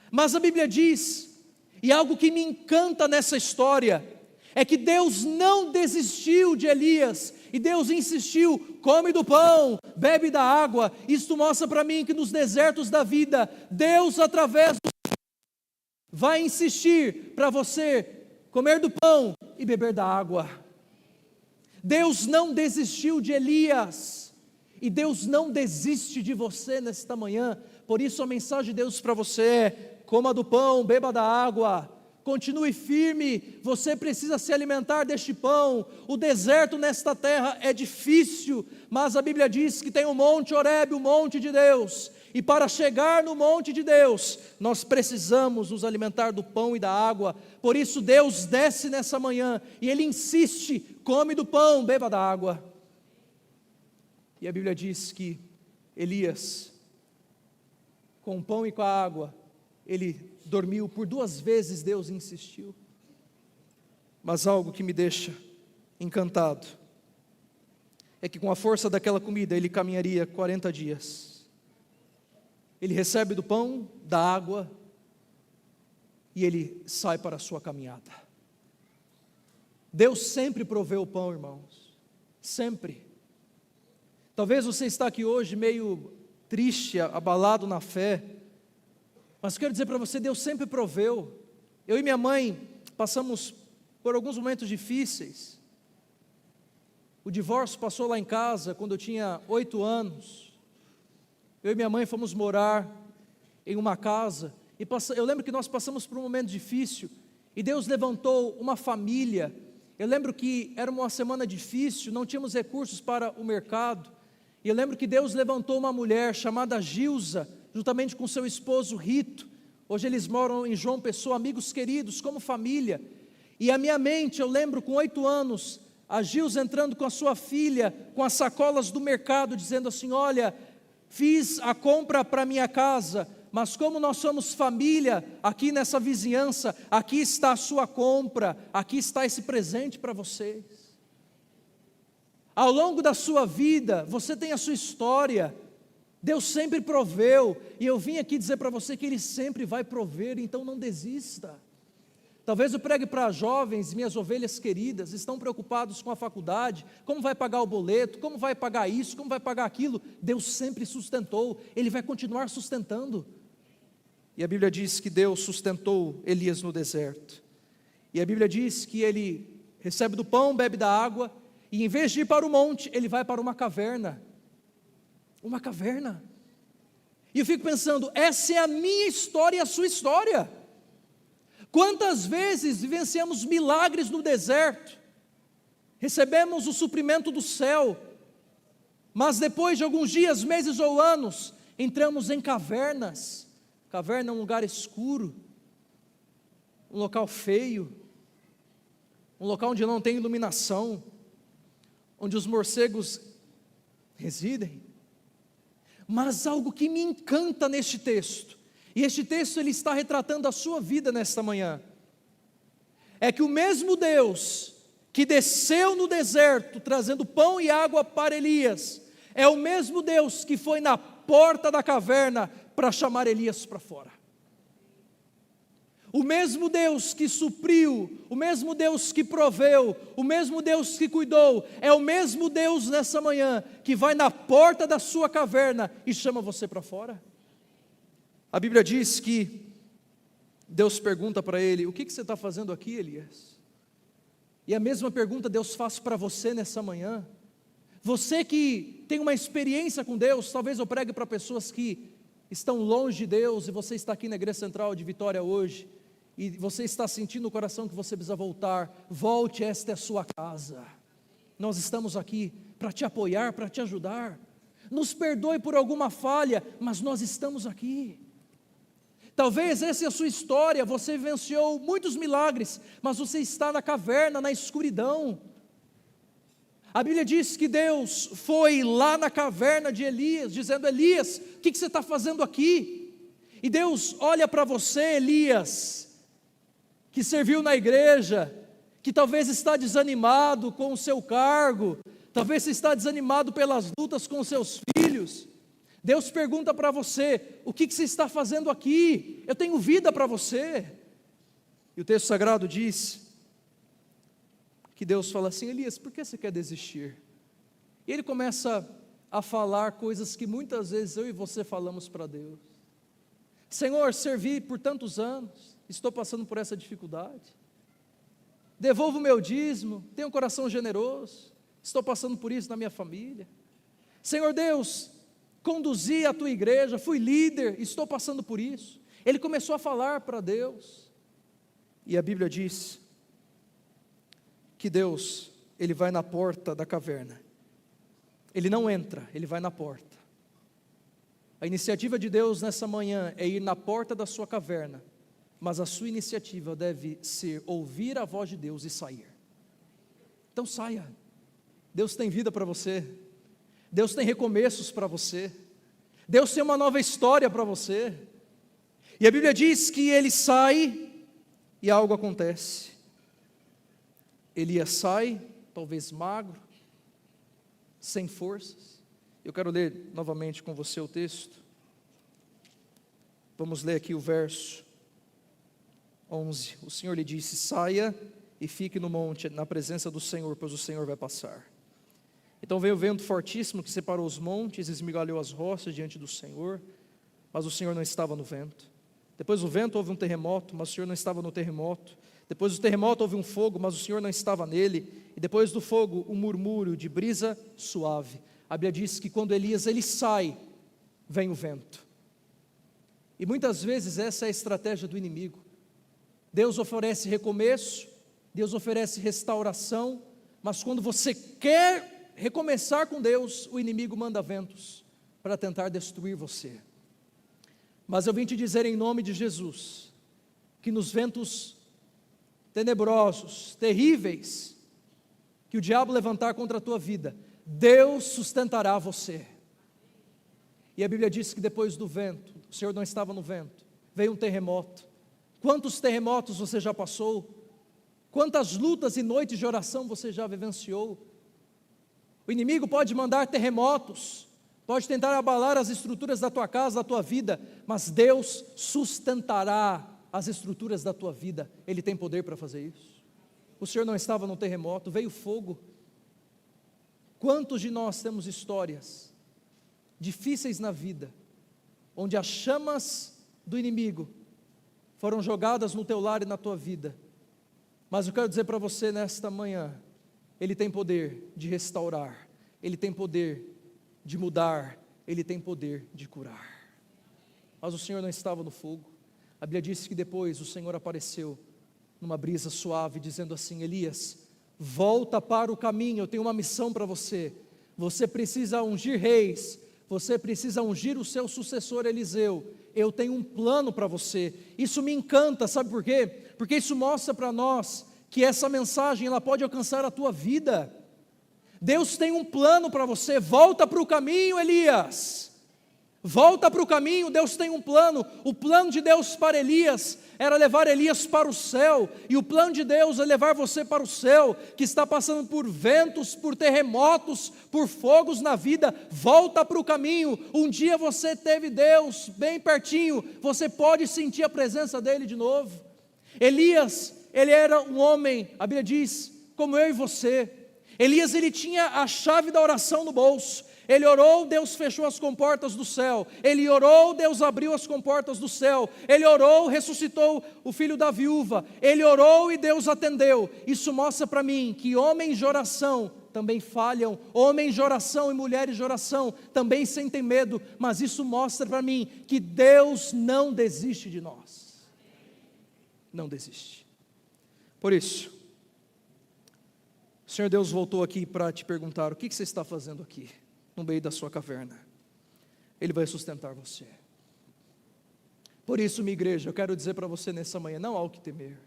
Mas a Bíblia diz, e algo que me encanta nessa história, é que Deus não desistiu de Elias, e Deus insistiu: come do pão, bebe da água. Isto mostra para mim que nos desertos da vida, Deus através do vai insistir para você comer do pão e beber da água. Deus não desistiu de Elias, e Deus não desiste de você nesta manhã. Por isso a mensagem de Deus para você é: coma do pão, beba da água, continue firme, você precisa se alimentar deste pão. O deserto nesta terra é difícil, mas a Bíblia diz que tem o monte Horebe, o monte de Deus, e para chegar no monte de Deus, nós precisamos nos alimentar do pão e da água. Por isso Deus desce nessa manhã, e Ele insiste: come do pão, beba da água. E a Bíblia diz que Elias, com o pão e com a água, ele dormiu. Por 2 vezes Deus insistiu. Mas algo que me deixa encantado é que com a força daquela comida ele caminharia 40 dias. Ele recebe do pão, da água, e ele sai para a sua caminhada. Deus sempre proveu o pão, irmãos, sempre. Talvez você está aqui hoje meio triste, abalado na fé, mas quero dizer para você, Deus sempre proveu. Eu e minha mãe passamos por alguns momentos difíceis. O divórcio passou lá em casa quando eu tinha 8 anos. Eu e minha mãe fomos morar em uma casa, e eu lembro que nós passamos por um momento difícil, e Deus levantou uma família. Eu lembro que era uma semana difícil, não tínhamos recursos para o mercado, e eu lembro que Deus levantou uma mulher chamada Gilza, juntamente com seu esposo Rito. Hoje eles moram em João Pessoa, amigos queridos, como família. E a minha mente, eu lembro com 8 anos, a Gilza entrando com a sua filha, com as sacolas do mercado, dizendo assim: olha, fiz a compra para minha casa, mas como nós somos família aqui nessa vizinhança, aqui está a sua compra, aqui está esse presente para vocês. Ao longo da sua vida, você tem a sua história. Deus sempre proveu, e eu vim aqui dizer para você que Ele sempre vai prover, então não desista. Talvez eu pregue para jovens, minhas ovelhas queridas, estão preocupados com a faculdade, como vai pagar o boleto, como vai pagar isso, como vai pagar aquilo. Deus sempre sustentou, Ele vai continuar sustentando. E a Bíblia diz que Deus sustentou Elias no deserto. E a Bíblia diz que ele recebe do pão, bebe da água, e em vez de ir para o monte, ele vai para uma caverna. Uma caverna. E eu fico pensando, essa é a minha história e a sua história. Quantas vezes vivenciamos milagres no deserto, recebemos o suprimento do céu, mas depois de alguns dias, meses ou anos, entramos em cavernas. Caverna é um lugar escuro, um local feio, um local onde não tem iluminação, onde os morcegos residem. Mas algo que me encanta neste texto, e este texto ele está retratando a sua vida nesta manhã, é que o mesmo Deus que desceu no deserto trazendo pão e água para Elias, é o mesmo Deus que foi na porta da caverna para chamar Elias para fora. O mesmo Deus que supriu, o mesmo Deus que proveu, o mesmo Deus que cuidou, é o mesmo Deus nessa manhã que vai na porta da sua caverna e chama você para fora. A Bíblia diz que Deus pergunta para ele: o que você está fazendo aqui, Elias? E a mesma pergunta Deus faz para você nessa manhã. Você que tem uma experiência com Deus, talvez eu pregue para pessoas que estão longe de Deus, e você está aqui na Igreja Central de Vitória hoje, e você está sentindo no coração que você precisa voltar. Volte, esta é a sua casa. Nós estamos aqui para te apoiar, para te ajudar. Nos perdoe por alguma falha, mas nós estamos aqui. Talvez essa é a sua história, você vivenciou muitos milagres, mas você está na caverna, na escuridão. A Bíblia diz que Deus foi lá na caverna de Elias, dizendo: Elias, o que você está fazendo aqui? E Deus olha para você, Elias, que serviu na igreja, que talvez está desanimado com o seu cargo, talvez você está desanimado pelas lutas com os seus filhos. Deus pergunta para você: o que você está fazendo aqui? Eu tenho vida para você. E o texto sagrado diz que Deus fala assim: Elias, por que você quer desistir? E ele começa a falar coisas que muitas vezes eu e você falamos para Deus. Senhor, servi por tantos anos, estou passando por essa dificuldade. Devolvo o meu dízimo, tenho um coração generoso, estou passando por isso na minha família. Senhor Deus, conduzi a tua igreja, fui líder, estou passando por isso. Ele começou a falar para Deus. E a Bíblia diz que Deus, ele vai na porta da caverna. Ele não entra, ele vai na porta. A iniciativa de Deus nessa manhã é ir na porta da sua caverna, mas a sua iniciativa deve ser ouvir a voz de Deus e sair. Então saia. Deus tem vida para você. Deus tem recomeços para você. Deus tem uma nova história para você. E a Bíblia diz que ele sai e algo acontece. Elias sai, talvez magro, sem forças. Eu quero ler novamente com você o texto. Vamos ler aqui o verso 11. O Senhor lhe disse: saia e fique no monte, na presença do Senhor, pois o Senhor vai passar. Então veio o vento fortíssimo que separou os montes, esmigalhou as rochas diante do Senhor, mas o Senhor não estava no vento. Depois do vento houve um terremoto, mas o Senhor não estava no terremoto. Depois do terremoto houve um fogo, mas o Senhor não estava nele. E depois do fogo, um murmúrio de brisa suave. A Bíblia diz que quando Elias ele sai, vem o vento. E muitas vezes essa é a estratégia do inimigo. Deus oferece recomeço, Deus oferece restauração, mas quando você quer recomeçar com Deus, o inimigo manda ventos para tentar destruir você. Mas eu vim te dizer em nome de Jesus, que nos ventos tenebrosos, terríveis, que o diabo levantar contra a tua vida, Deus sustentará você. E a Bíblia diz que depois do vento, o Senhor não estava no vento, veio um terremoto. Quantos terremotos você já passou? Quantas lutas e noites de oração você já vivenciou? O inimigo pode mandar terremotos, pode tentar abalar as estruturas da tua casa, da tua vida, mas Deus sustentará as estruturas da tua vida. Ele tem poder para fazer isso. O Senhor não estava no terremoto, veio fogo. Quantos de nós temos histórias difíceis na vida, onde as chamas do inimigo foram jogadas no teu lar e na tua vida, mas eu quero dizer para você nesta manhã, Ele tem poder de restaurar, Ele tem poder de mudar, Ele tem poder de curar. mas o Senhor não estava no fogo. A Bíblia diz que depois o Senhor apareceu numa brisa suave, dizendo assim: Elias, volta para o caminho, eu tenho uma missão para você. Você precisa ungir reis, você precisa ungir o seu sucessor Eliseu. Eu tenho um plano para você. Isso me encanta, sabe por quê? Porque isso mostra para nós que essa mensagem ela pode alcançar a tua vida. Deus tem um plano para você. Volta para o caminho, Elias. Volta para o caminho, Deus tem um plano. O plano de Deus para Elias era levar Elias para o céu, e o plano de Deus é levar você para o céu, que está passando por ventos, por terremotos, por fogos na vida. Volta para o caminho. Um dia você teve Deus bem pertinho, você pode sentir a presença dele de novo. Elias, ele era um homem, a Bíblia diz, como eu e você. Elias, ele tinha a chave da oração no bolso. Ele orou, Deus fechou as comportas do céu. Ele orou, Deus abriu as comportas do céu. Ele orou, ressuscitou o filho da viúva. Ele orou e Deus atendeu. Isso mostra para mim que homens de oração também falham. Homens de oração e mulheres de oração também sentem medo. Mas isso mostra para mim que Deus não desiste de nós. Não desiste. Por isso, o Senhor Deus voltou aqui para te perguntar: o que você está fazendo aqui, no meio da sua caverna? Ele vai sustentar você. Por isso, minha igreja, eu quero dizer para você nessa manhã: não há o que temer.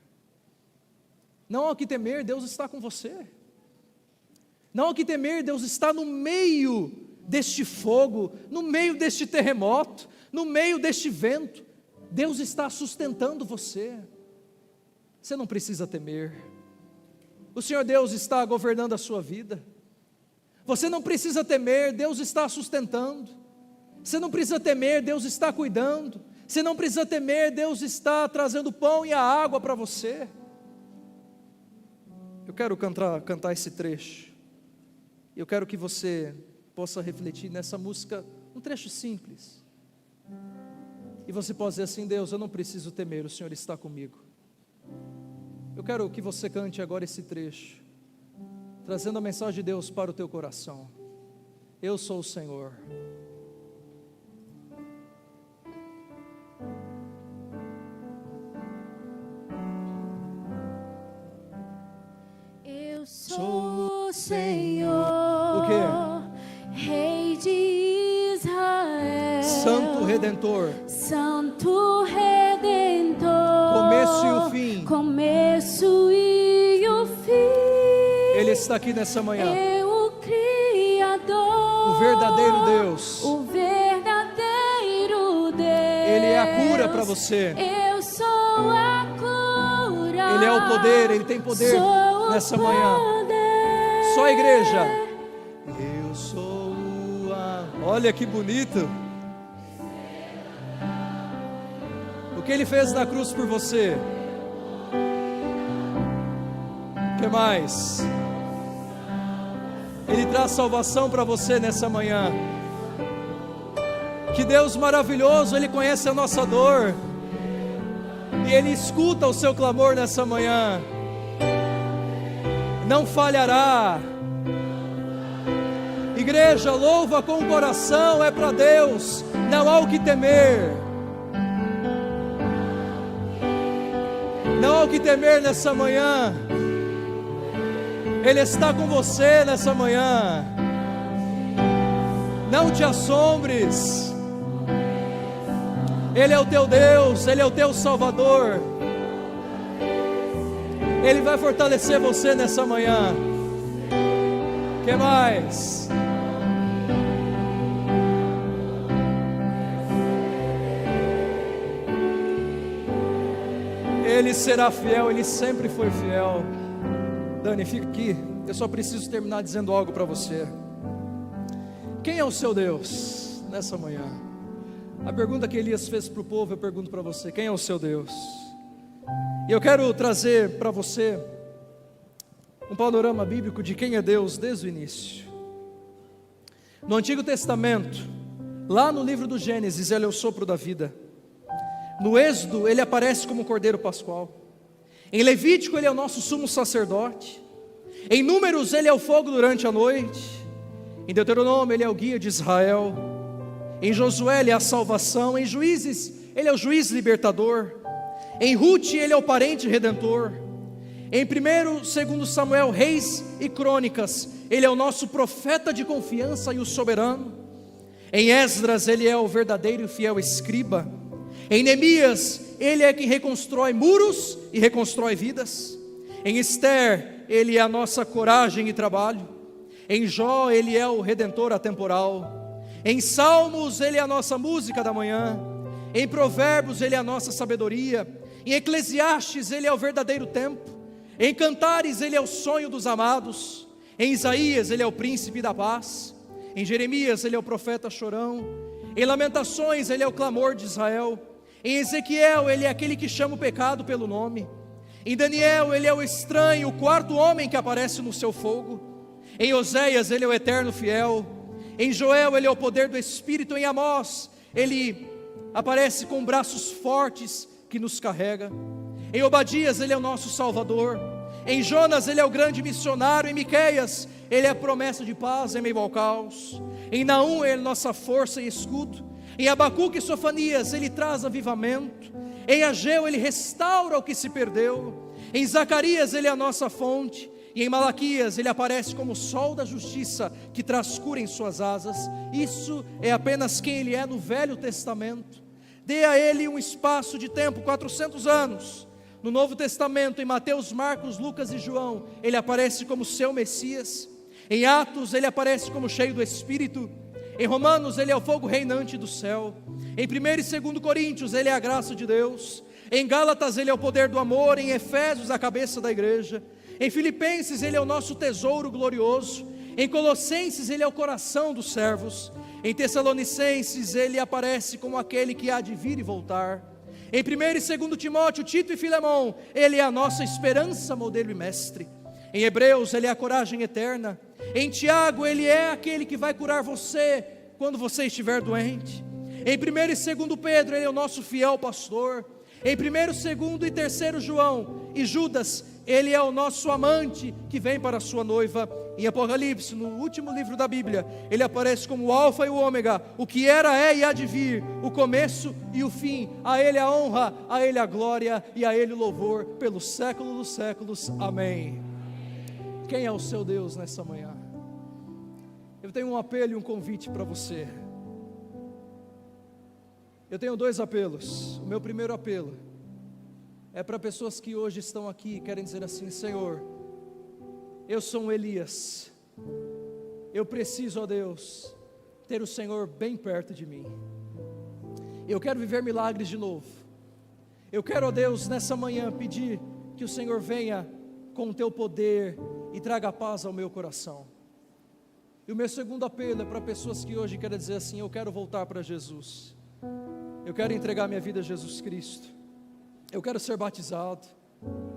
Não há o que temer, Deus está com você. Não há o que temer, Deus está no meio deste fogo, no meio deste terremoto, no meio deste vento. Deus está sustentando você. Você não precisa temer. O Senhor Deus está governando a sua vida. Você não precisa temer, Deus está sustentando. Você não precisa temer, Deus está cuidando. Você não precisa temer, Deus está trazendo o pão e a água para você. Eu quero cantar esse trecho. Eu quero que você possa refletir nessa música, um trecho simples. E você pode dizer assim: Deus, eu não preciso temer, o Senhor está comigo. Eu quero que você cante agora esse trecho, trazendo a mensagem de Deus para o teu coração. Eu sou o Senhor. Eu sou o Senhor, O quê? Rei de Israel, Santo Redentor, Santo Redentor, começo e o fim. Começo e o fim. Ele está aqui nessa manhã. O Criador, O verdadeiro Deus. o verdadeiro Deus. Ele é a cura para você. Eu sou a cura. Ele é o poder, Ele tem poder Sou nessa o manhã. poder. Só a igreja. Eu sou a... Olha que bonito. O que Ele fez na cruz por você? O que mais? Ele traz salvação para você nessa manhã. Que Deus maravilhoso, Ele conhece a nossa dor. E Ele escuta o seu clamor nessa manhã. Não falhará. Igreja, louva com o coração, é para Deus. Não há o que temer. Não há o que temer nessa manhã. Ele está com você nessa manhã. Não te assombres. Ele é o teu Deus, Ele é o teu Salvador. Ele vai fortalecer você nessa manhã. O que mais? Ele será fiel, Ele sempre foi fiel. Dani, fica aqui. Eu só preciso terminar dizendo algo para você. Quem é o seu Deus nessa manhã? A pergunta que Elias fez para o povo, eu pergunto para você: quem é o seu Deus? E eu quero trazer para você um panorama bíblico de quem é Deus desde o início. No Antigo Testamento, lá no livro do Gênesis, Ele é o sopro da vida. No Êxodo, Ele aparece como Cordeiro Pascual. Em Levítico, Ele é o nosso sumo sacerdote. Em Números, Ele é o fogo durante a noite. Em Deuteronômio, Ele é o guia de Israel. Em Josué ele é a salvação. Em Juízes ele é o juiz libertador. Em Ruth ele é o parente redentor. Em 1º, 2º Samuel, Reis e Crônicas, ele é o nosso profeta de confiança e o soberano. Em Esdras ele é o verdadeiro e fiel escriba. Em Neemias ele é quem reconstrói muros e reconstrói vidas. Em Esther ele é a nossa coragem e trabalho. Em Jó ele é o redentor atemporal. Em Salmos ele é a nossa música da manhã. Em Provérbios ele é a nossa sabedoria. Em Eclesiastes ele é o verdadeiro tempo. Em Cantares ele é o sonho dos amados. Em Isaías ele é o príncipe da paz. Em Jeremias ele é o profeta chorão. Em Lamentações ele é o clamor de Israel. Em Ezequiel ele é aquele que chama o pecado pelo nome. Em Daniel ele é o estranho, o quarto homem que aparece no seu fogo. Em Oséias ele é o eterno fiel. Em Joel ele é o poder do Espírito. Em Amós ele aparece com braços fortes que nos carrega. Em Obadias ele é o nosso Salvador. Em Jonas ele é o grande missionário. Em Miqueias ele é a promessa de paz em meio ao caos. Em Naum ele é nossa força e escudo. Em Abacuque e Sofanias ele traz avivamento. Em Ageu ele restaura o que se perdeu. Em Zacarias ele é a nossa fonte. E em Malaquias ele aparece como o sol da justiça que traz cura em suas asas. Isso é apenas quem ele é no Velho Testamento. Dê a ele um espaço de tempo, 400 anos. No Novo Testamento, em Mateus, Marcos, Lucas e João, ele aparece como seu Messias. Em Atos ele aparece como cheio do Espírito. Em Romanos ele é o fogo reinante do céu. Em 1º e 2º Coríntios ele é a graça de Deus. Em Gálatas ele é o poder do amor. Em Efésios a cabeça da igreja. Em Filipenses ele é o nosso tesouro glorioso. Em Colossenses ele é o coração dos servos. Em Tessalonicenses ele aparece como aquele que há de vir e voltar. Em 1º e 2º Timóteo, Tito e Filemão, ele é a nossa esperança, modelo e mestre. Em Hebreus ele é a coragem eterna. Em Tiago ele é aquele que vai curar você quando você estiver doente. Em 1º e 2º Pedro ele é o nosso fiel pastor. Em 1º, 2º e 3º João e Judas, ele é o nosso amante que vem para a sua noiva. Em Apocalipse, no último livro da Bíblia, ele aparece como o alfa e o ômega, o que era, é e há de vir, o começo e o fim. A ele a honra, a ele a glória e a ele o louvor pelos séculos dos séculos. Amém. Quem é o seu Deus nessa manhã? Eu tenho um apelo e um convite para você. Eu tenho 2 apelos. O meu primeiro apelo é para pessoas que hoje estão aqui e querem dizer assim: Senhor, eu sou um Elias, eu preciso, ó Deus, ter o Senhor bem perto de mim. Eu quero viver milagres de novo. Eu quero, ó Deus, nessa manhã pedir que o Senhor venha com o teu poder e traga paz ao meu coração. E o meu segundo apelo é para pessoas que hoje querem dizer assim: eu quero voltar para Jesus. Eu quero entregar minha vida a Jesus Cristo. Eu quero ser batizado.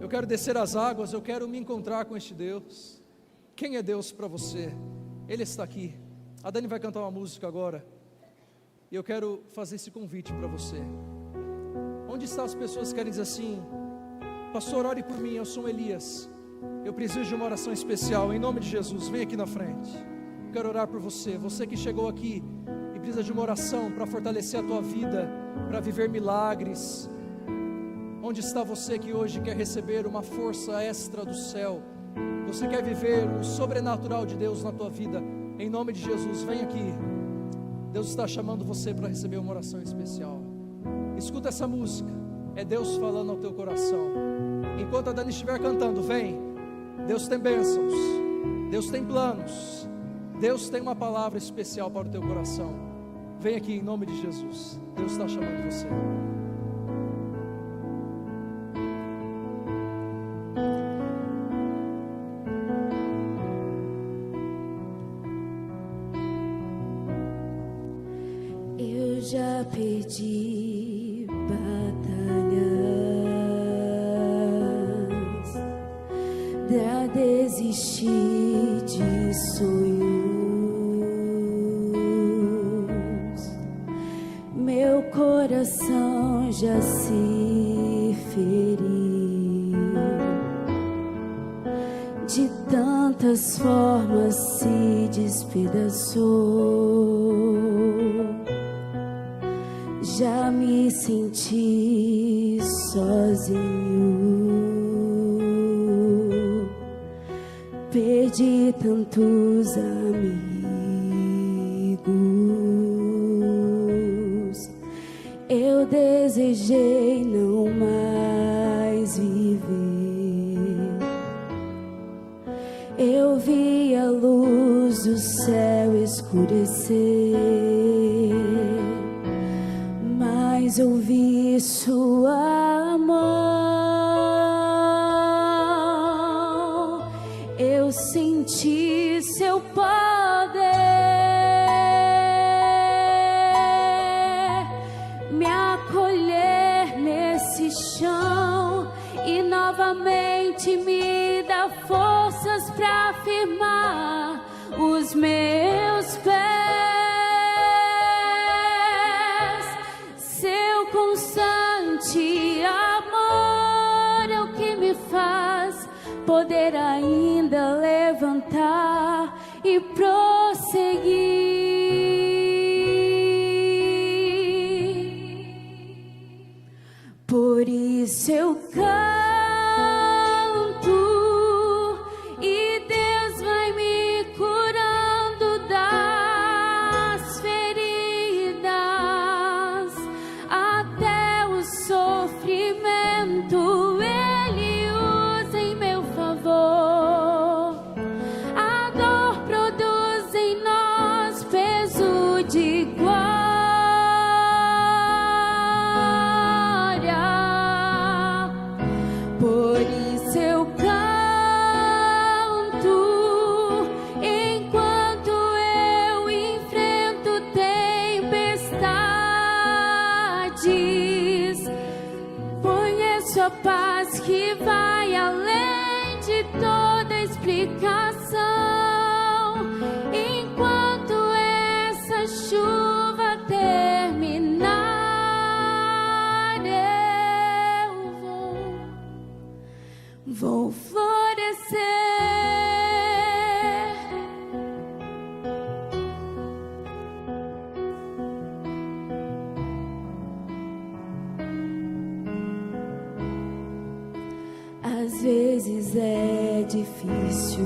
Eu quero descer as águas. Eu quero me encontrar com este Deus. Quem é Deus para você? Ele está aqui. A Dani vai cantar uma música agora. E eu quero fazer esse convite para você. Onde estão as pessoas que querem dizer assim: pastor, ore por mim, eu sou um Elias. Eu preciso de uma oração especial. Em nome de Jesus, vem aqui na frente. Eu quero orar por você. Você que chegou aqui e precisa de uma oração para fortalecer a tua vida, para viver milagres. Onde está você que hoje quer receber uma força extra do céu? Você quer viver o sobrenatural de Deus na tua vida? Em nome de Jesus, vem aqui. Deus está chamando você para receber uma oração especial. Escuta essa música. É Deus falando ao teu coração. Enquanto a Dani estiver cantando, vem. Deus tem bênçãos. Deus tem planos. Deus tem uma palavra especial para o teu coração. Vem aqui em nome de Jesus. Deus está chamando você. Eu já perdi batalhas, já desisti de sonhos. Meu coração já se feriu, de tantas formas se despedaçou. Já me senti sozinho, perdi tantos amigos. Eu desejei não mais viver. Eu vi a luz do céu escurecer, mas ouvi sua mão. Eu senti seu poder me acolher nesse chão e novamente me dá forças para firmar os meus pés. Seu constante amor é o que me faz poder ainda levantar e prosseguir. Por isso eu canto e Deus vai me curando das feridas, até o sofrimento Ele usa em meu favor. A dor produz em nós peso de glória. Por isso eu canto enquanto eu enfrento tempestades. Conheço a paz que vai além de toda explicação. Enquanto essa chuva terminar, eu vou florescer. Às vezes é difícil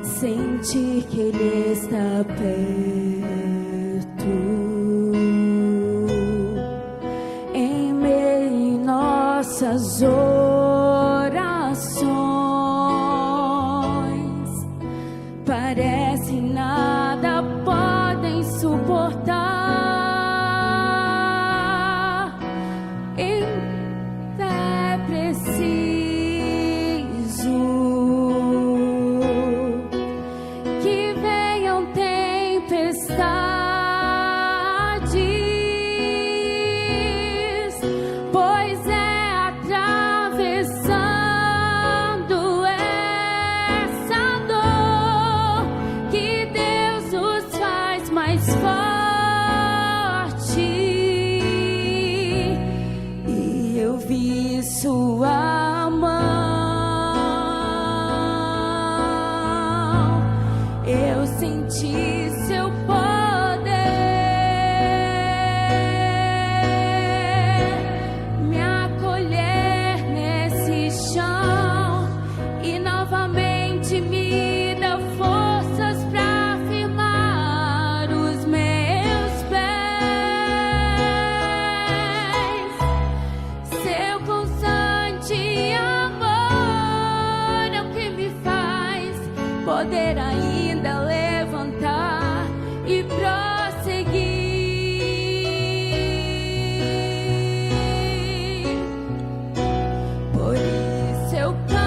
sentir que Ele está perto, em meio a nossas orações. Parece nada podem suportar. É preciso que venham tempestades, pois é atravessando essa dor que Deus nos faz mais forte. E eu vi sua mão, eu senti seu poder me acolher nesse chão e novamente me dá forças para firmar os meus pés. Seu constante amor é o que me faz poder ainda levantar e prosseguir. Por isso eu canto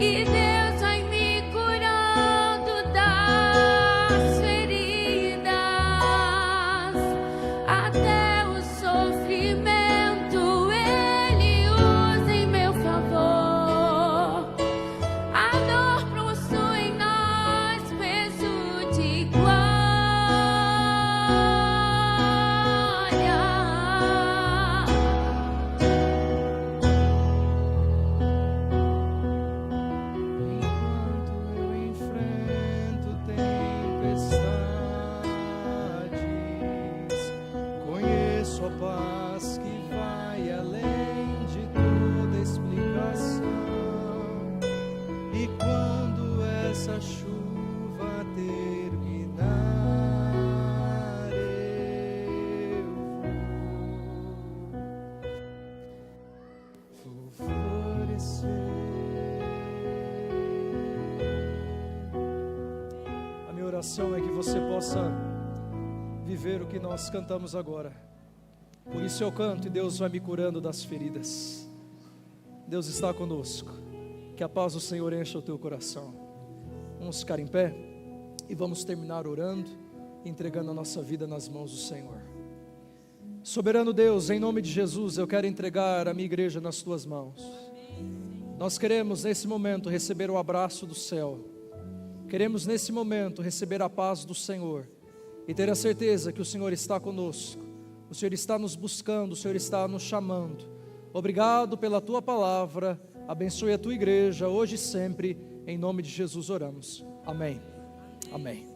e Deus vai me curando das feridas, até o sofrimento Ele usa em meu favor. A oração é que você possa viver o que nós cantamos agora. Por isso eu canto e Deus vai me curando das feridas. Deus está conosco. Que a paz do Senhor encha o teu coração. Vamos ficar em pé e vamos terminar orando, entregando a nossa vida nas mãos do Senhor. Soberano Deus, em nome de Jesus, eu quero entregar a minha igreja nas tuas mãos. Nós queremos nesse momento receber o abraço do céu. Queremos nesse momento receber a paz do Senhor e ter a certeza que o Senhor está conosco. O Senhor está nos buscando, o Senhor está nos chamando. Obrigado pela tua palavra. Abençoe a tua igreja hoje e sempre. Em nome de Jesus oramos. Amém. Amém.